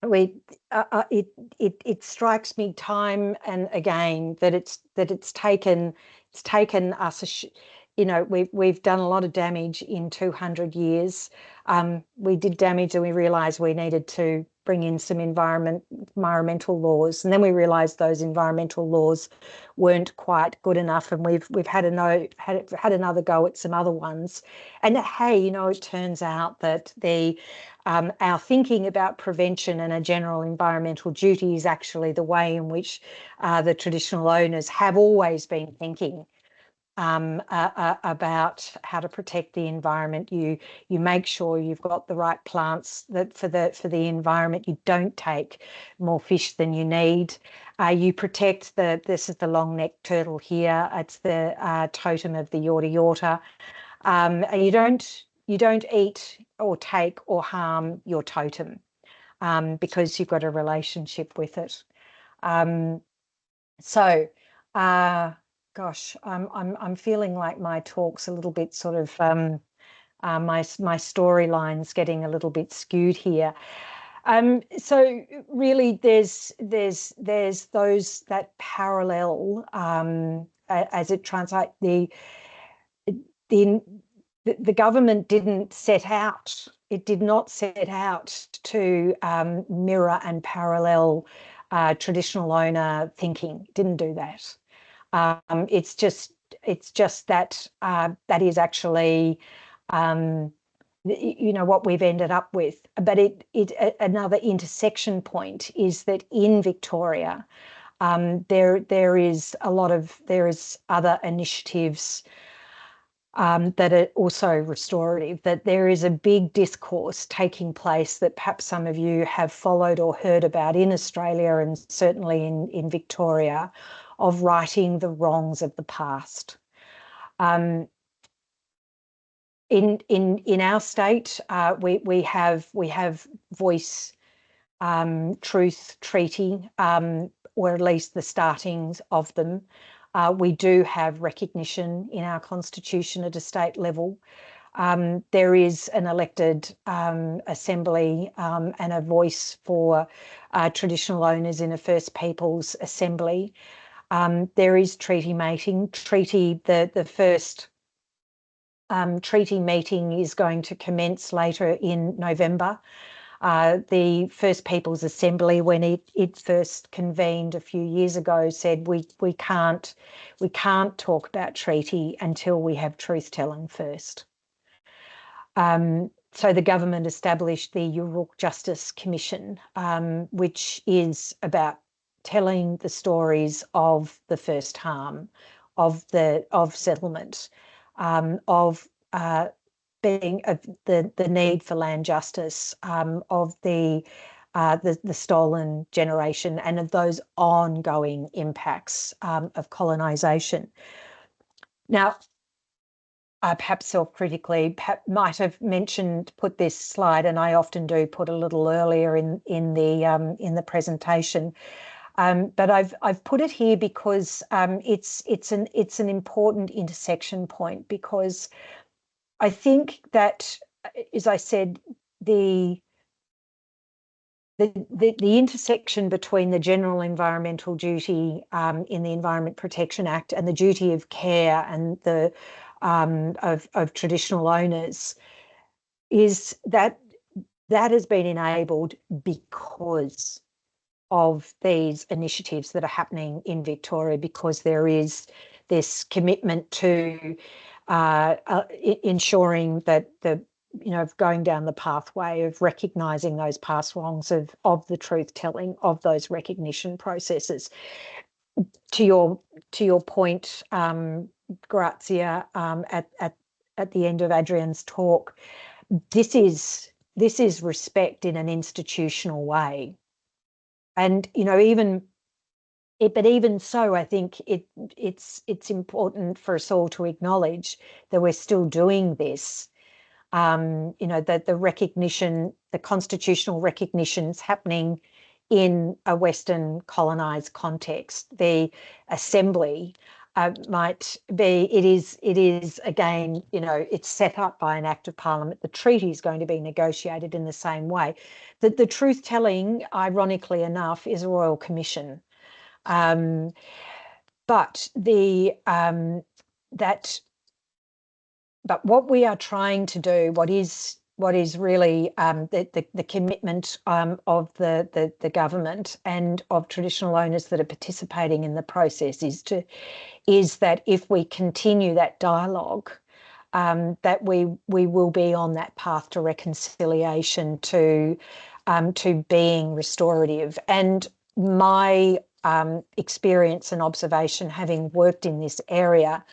It strikes me time and again that it's taken us, you know, we've done a lot of damage in 200 years. We did damage and we realized we needed to bring in some environmental laws, and then we realized those environmental laws weren't quite good enough, and we've had another go at some other ones. And hey, you know, it turns out that our thinking about prevention and a general environmental duty is actually the way in which the traditional owners have always been thinking. about how to protect the environment. You make sure you've got the right plants that for the environment. You don't take more fish than you need. You protect this is the long-necked turtle here. It's the totem of the Yorta Yorta. And you don't eat or take or harm your totem because you've got a relationship with it. Gosh, I'm feeling like my talk's a little bit sort of my storyline's getting a little bit skewed here. So really, there's that parallel as it translates. The government didn't set out. It did not set out to mirror and parallel traditional owner thinking. It didn't do that. It's just that that is actually what we've ended up with. But another intersection point is that in Victoria there is other initiatives that are also restorative, that there is a big discourse taking place that perhaps some of you have followed or heard about in Australia and certainly in Victoria, of righting the wrongs of the past. In our state, we have voice truth treaty, or at least the startings of them. We do have recognition in our constitution at a state level. There is an elected assembly and a voice for traditional owners in a First Peoples assembly. There is treaty mating. The first treaty meeting is going to commence later in November. The First Peoples Assembly, when it first convened a few years ago, said we can't talk about treaty until we have truth telling first. So the government established the Yoorrook Justice Commission, which is about telling the stories of the first harm, of settlement, of the need for land justice, of the stolen generation, and of those ongoing impacts of colonisation. Now, I perhaps self-critically might have put this slide, and I often do put a little earlier in the presentation. But I've put it here because it's an important intersection point, because I think that, as I said, the intersection between the general environmental duty in the Environment Protection Act and the duty of care and the of traditional owners is that has been enabled because of these initiatives that are happening in Victoria, because there is this commitment to ensuring that going down the pathway of recognising those past wrongs, of the truth telling, of those recognition processes. To your point, Grazia, at the end of Adrian's talk, this is respect in an institutional way, and but even so, I think it's important for us all to acknowledge that we're still doing this. That the recognition, the constitutional recognition's happening in a Western colonised context. The assembly might be, it is again, it's set up by an act of parliament. The treaty is going to be negotiated in the same way. That the truth telling, ironically enough, is a royal commission. But what we are trying to do, what is really the commitment of the government and of traditional owners that are participating in the process, is that if we continue that dialogue, that we will be on that path to reconciliation, to being restorative. And my experience and observation, having worked in this area,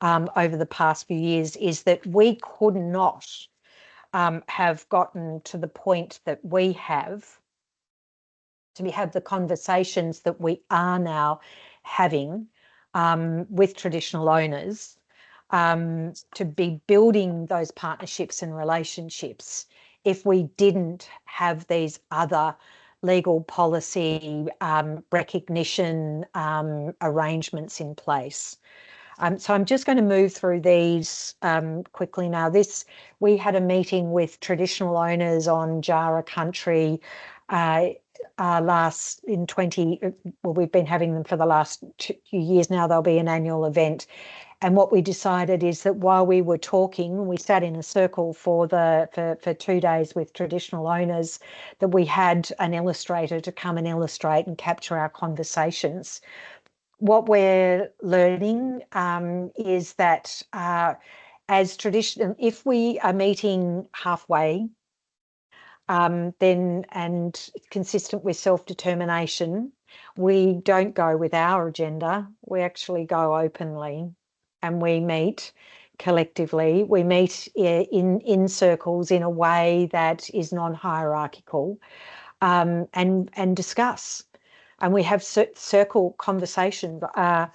over the past few years is that we could not have gotten to the point that we have to have the conversations that we are now having with traditional owners, to be building those partnerships and relationships if we didn't have these other legal policy recognition arrangements in place. So I'm just going to move through these quickly now. We had a meeting with traditional owners on Jara country we've been having them for the last 2 years now. There'll be an annual event. And what we decided is that while we were talking, we sat in a circle for 2 days with traditional owners, that we had an illustrator to come and illustrate and capture our conversations. What we're learning is that as tradition, if we are meeting halfway, then, and consistent with self-determination, we don't go with our agenda. We actually go openly, and we meet collectively. We meet in circles in a way that is non-hierarchical, and discuss. And we have circle conversations. I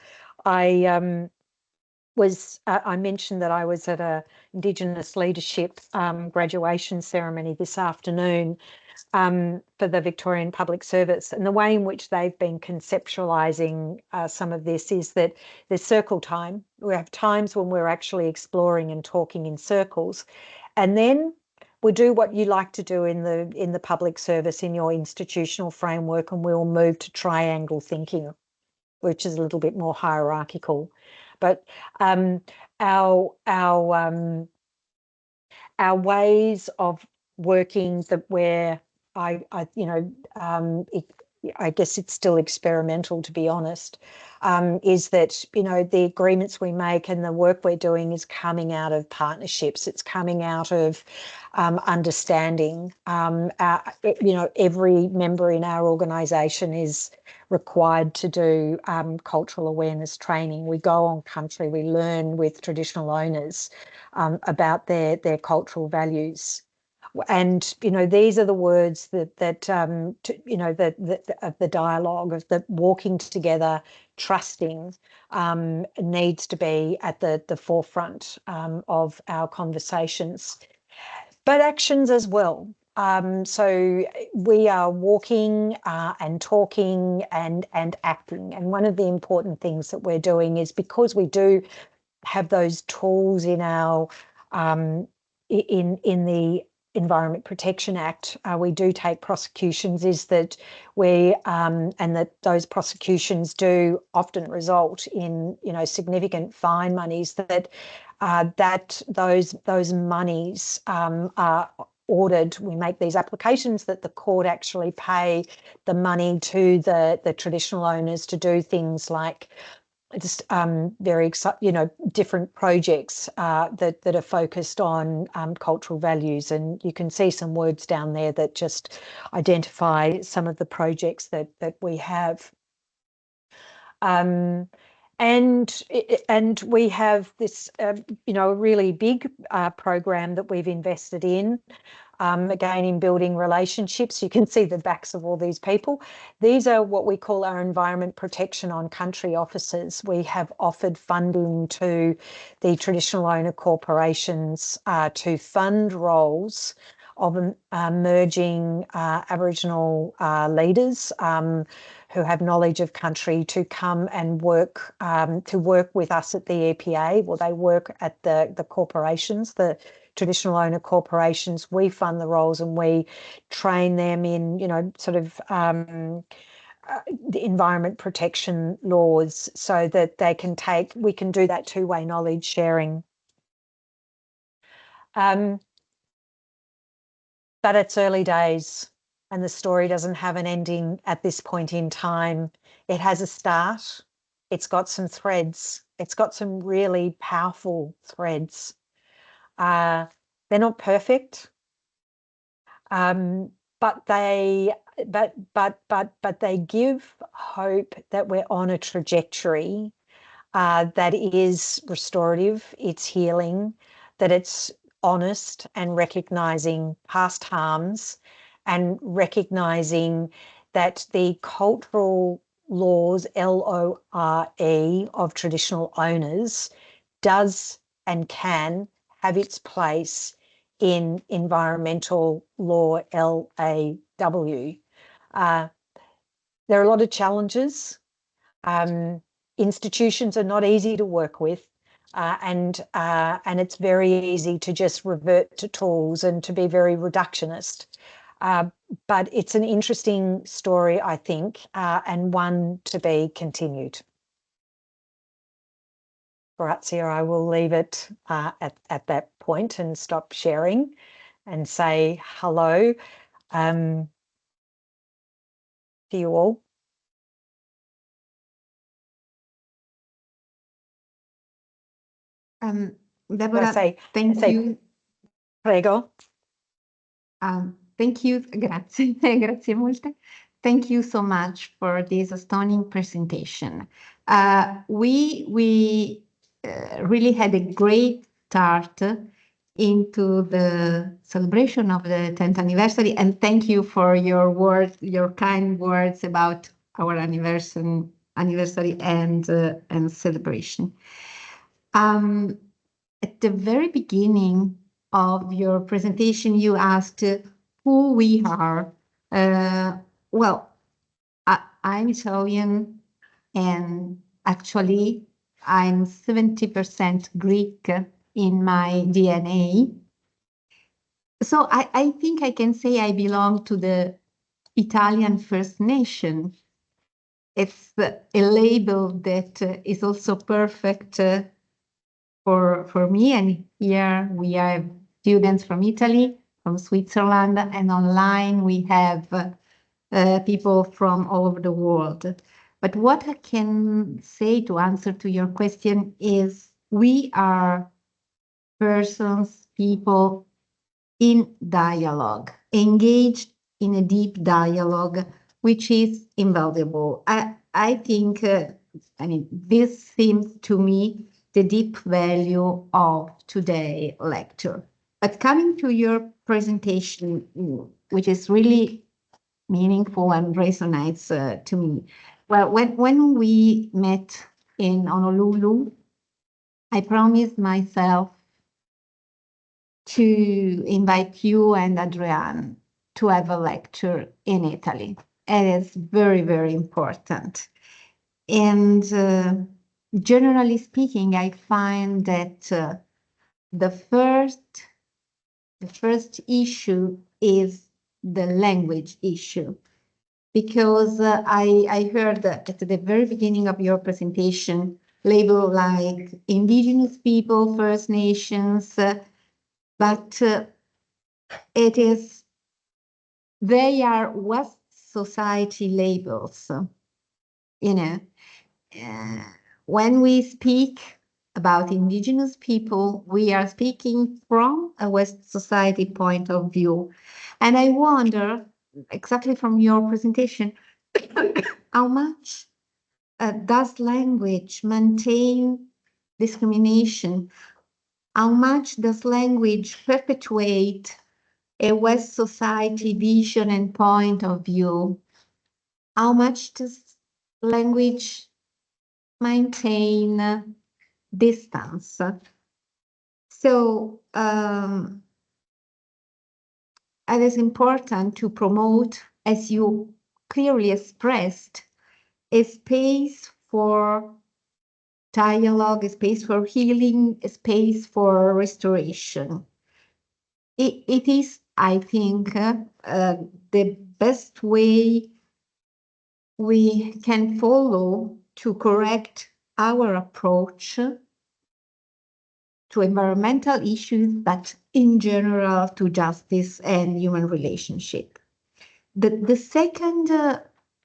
mentioned that I was at a Indigenous leadership graduation ceremony this afternoon for the Victorian Public Service, and the way in which they've been conceptualising some of this is that there's circle time. We have times when we're actually exploring and talking in circles, and then we do what you like to do in the public service in your institutional framework, and we'll move to triangle thinking, which is a little bit more hierarchical. But our ways of working that I guess it's still experimental, to be honest, is that, the agreements we make and the work we're doing is coming out of partnerships. It's coming out of understanding. Every member in our organisation is required to do cultural awareness training. We go on country, we learn with traditional owners about their cultural values. And these are the words that of the dialogue, of the walking together, trusting, needs to be at the forefront of our conversations, but actions as well. So we are walking and talking and acting. And one of the important things that we're doing is, because we do have those tools in our in the Environment Protection Act, we do take prosecutions, is that and that those prosecutions do often result in significant fine monies, that those monies are ordered. We make these applications that the court actually pay the money to the traditional owners to do things like just very exciting, different projects that are focused on cultural values. And you can see some words down there that just identify some of the projects that we have. And we have this, a really big program that we've invested in, again, in building relationships. You can see the backs of all these people. These are what we call our Environment Protection on Country officers. We have offered funding to the traditional owner corporations to fund roles of emerging Aboriginal leaders who have knowledge of country, to come and work with us at the EPA. Well, they work at the corporations, the traditional owner corporations. We fund the roles and we train them in, the environment protection laws, so that we can do that two-way knowledge sharing. But it's early days, and the story doesn't have an ending at this point in time. It has a start. It's got some threads. It's got some really powerful threads. They're not perfect, but they give hope that we're on a trajectory that is restorative, it's healing, that it's honest and recognising past harms and recognising that the cultural laws, LORE, of traditional owners does and can have its place in environmental law, LAW. There are a lot of challenges. Institutions are not easy to work with, and it's very easy to just revert to tools and to be very reductionist. But it's an interesting story, I think, and one to be continued. Grazia, I will leave it at that point and stop sharing and say hello to you all. Deborah, thank you. Prego. Thank you, grazie, grazie molte. Thank you so much for this stunning presentation. We really had a great start into the celebration of the 10th anniversary, and thank you for your words, your kind words about our anniversary and celebration. At the very beginning of your presentation, you asked who we are. Well, I'm Italian, and actually I'm 70% Greek in my DNA. So I think I can say I belong to the Italian First Nation. It's a label that is also perfect for me, and here we have students from Italy, from Switzerland, and online we have people from all over the world. But what I can say to answer to your question is we are persons, people in dialogue, engaged in a deep dialogue, which is invaluable. I think, this seems to me the deep value of today's lecture. But coming to your presentation, which is really meaningful and resonates to me. Well, when we met in Honolulu, I promised myself to invite you and Adrienne to have a lecture in Italy. It is very, very important. And generally speaking, I find that the first issue is the language issue, because I heard that at the very beginning of your presentation, label like Indigenous people, First Nations, but they are West society labels, when we speak about Indigenous people, we are speaking from a West society point of view. And I wonder, exactly from your presentation, how much does language maintain discrimination? How much does language perpetuate a West society vision and point of view? How much does language maintain distance? So it is important to promote, as you clearly expressed, a space for dialogue, a space for healing, a space for restoration. It is, I think, the best way we can follow to correct our approach to environmental issues, but in general to justice and human relationship. The second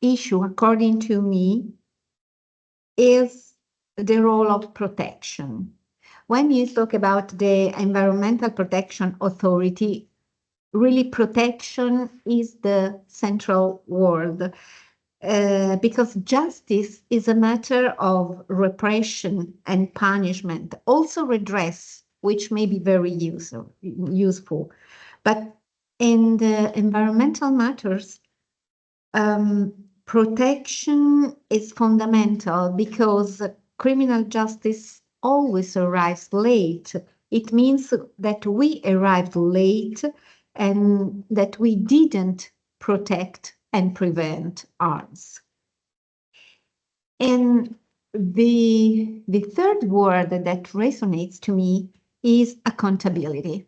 issue, according to me, is the role of protection. When you talk about the Environmental Protection Authority, really protection is the central word. because justice is a matter of repression and punishment, also redress, which may be very useful. But in the environmental matters, protection is fundamental because criminal justice always arrives late. It means that we arrived late and that we didn't protect and prevent harms. And the third word that resonates to me is accountability,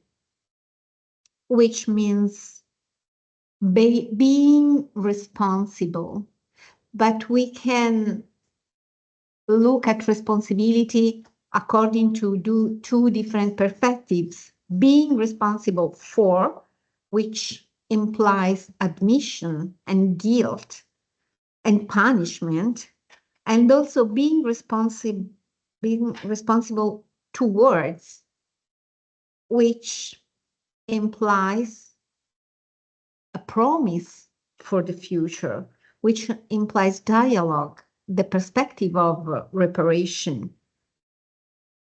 which means being responsible. But we can look at responsibility according to two different perspectives. Being responsible for, which implies admission and guilt and punishment, and also being responsible towards, which implies a promise for the future, which implies dialogue, the perspective of reparation.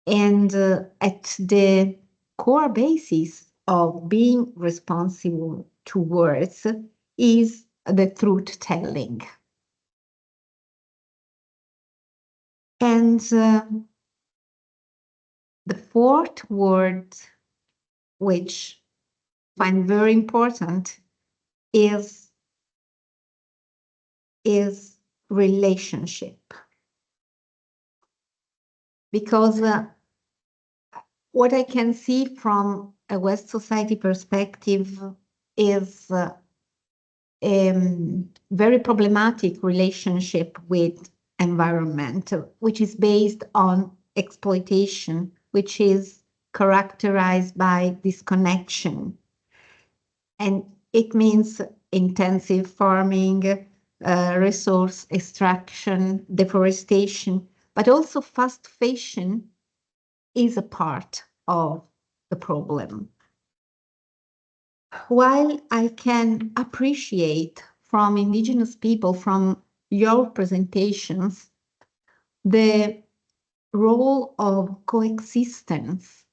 And at the core basis of being responsible towards is the truth telling. And the fourth word, which I find very important, is relationship. Because what I can see from a West society perspective is a very problematic relationship with environment, which is based on exploitation, which is characterized by disconnection. And it means intensive farming, resource extraction, deforestation, but also fast fashion is a part of the problem. While I can appreciate from indigenous people, from your presentations, the role of coexistence,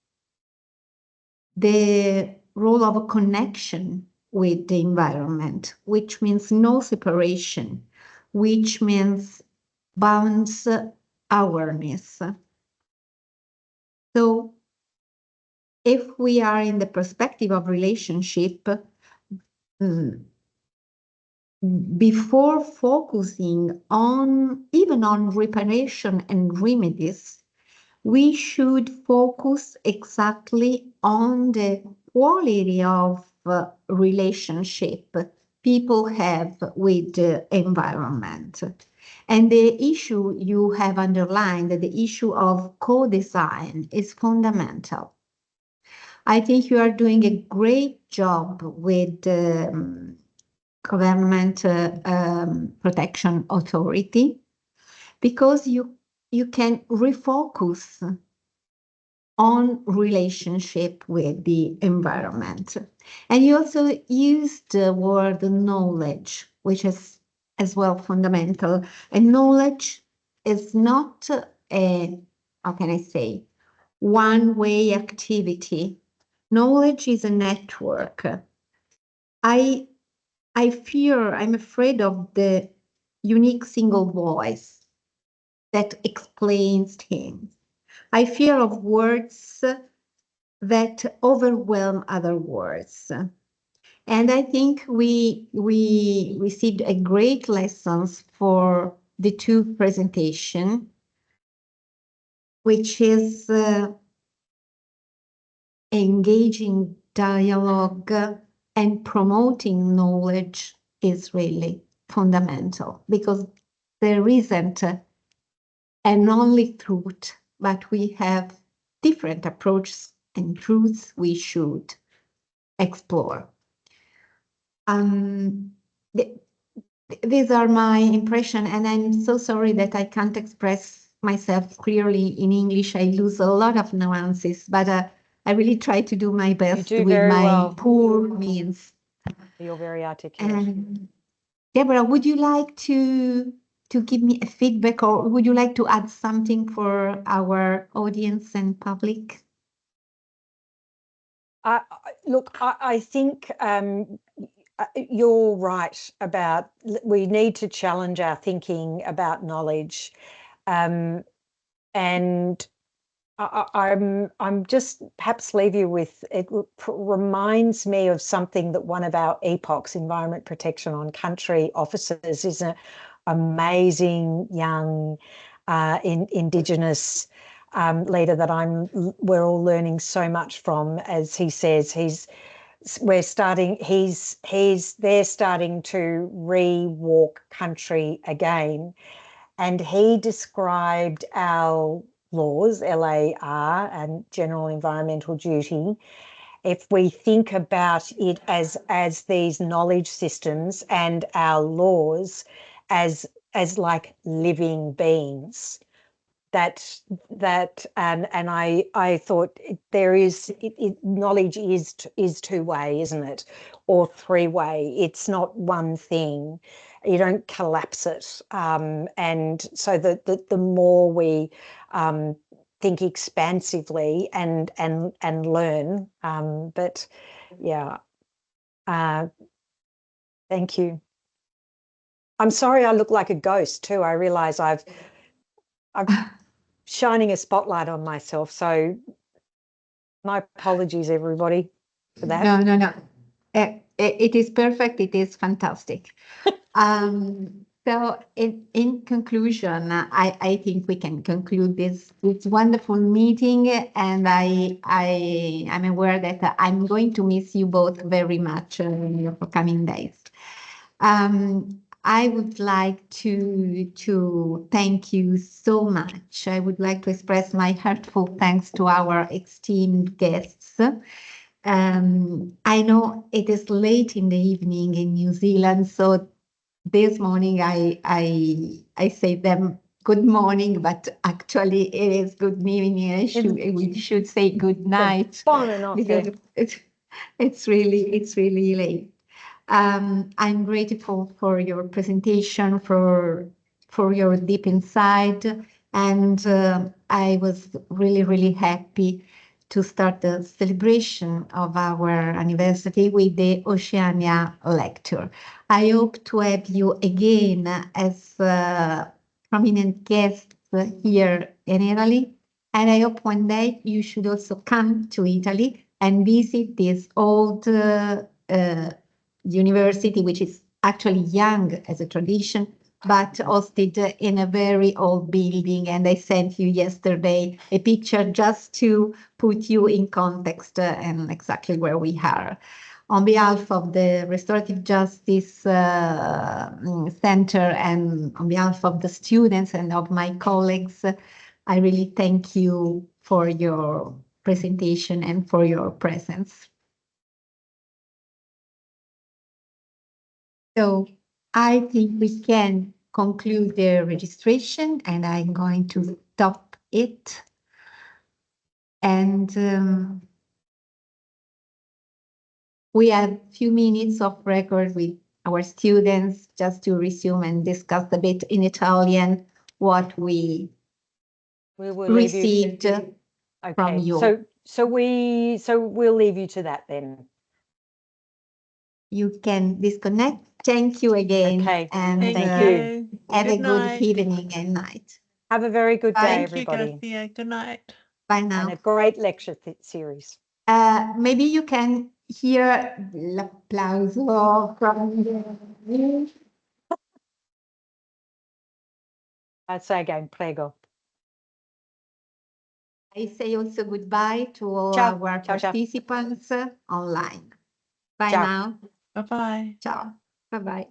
the role of a connection with the environment, which means no separation, which means bounds awareness. So if we are in the perspective of relationship, before focusing on even on reparation and remedies, we should focus exactly on the quality of relationship people have with the environment. And the issue you have underlined, the issue of co-design, is fundamental. I think you are doing a great job with the Government Protection Authority, because you can refocus on relationship with the environment. And you also used the word knowledge, which is as well fundamental. And knowledge is not a, how can I say, one-way activity. Knowledge is a network. I'm afraid of the unique single voice that explains things. I fear of words that overwhelm other words. And I think we received a great lessons for the two presentation, which is engaging dialogue and promoting knowledge is really fundamental, because there isn't an only truth, but we have different approaches and truths we should explore. These are my impression, and I'm so sorry that I can't express myself clearly in English. I lose a lot of nuances, but I really try to do my best with my poor means. You're very articulate. Deborah, would you like to give me a feedback, or would you like to add something for our audience and public? Look, I think you're right about we need to challenge our thinking about knowledge, and I'm just perhaps leave you with it. Reminds me of something that one of our EPOC's Environment Protection on Country officers is an amazing young Indigenous leader that we're all learning so much from. As he says, they're starting to re-walk country again, and he described our laws, LAR, and general environmental duty. If we think about it as these knowledge systems and our laws as like living beings, that and I thought there is knowledge is two-way, isn't it, or three-way? It's not one thing. You don't collapse it, and so the more we think expansively and learn, but yeah, thank you. I'm sorry I look like a ghost too. I realize I've shining a spotlight on myself, so my apologies everybody for that. No. It is perfect. It is fantastic. So in conclusion, I think we can conclude this wonderful meeting, and I'm aware that I'm going to miss you both very much in your coming days. I would like to thank you so much. I would like to express my heartfelt thanks to our esteemed guests. I know it is late in the evening in New Zealand, so this morning I say them good morning, but actually it is good evening. We should say good night because it's really late. I'm grateful for your presentation, for your deep insight, and I was really happy to start the celebration of our anniversary with the Oceania lecture. I hope to have you again as prominent guests here in Italy, and I hope one day you should also come to Italy and visit this old university, which is actually young as a tradition, but hosted in a very old building. And I sent you yesterday a picture just to put you in context and exactly where we are. On behalf of the Restorative Justice Center and on behalf of the students and of my colleagues, I really thank you for your presentation and for your presence. So I think we can conclude the registration, and I'm going to stop it. And we have a few minutes of record with our students just to resume and discuss a bit in Italian what we received from you. So we'll leave you to that then. You can disconnect. Thank you again. Okay. And thank you. Have a good evening and night. Have a very good day, Thank everybody. you, Garcia. Good night. Bye now. And a great lecture series. Maybe you can hear l'applauso from the... I'll say again, prego. I say also goodbye to all Ciao. our Ciao, ciao. participants online. Bye Ciao. now. Bye-bye. Ciao. Bye-bye.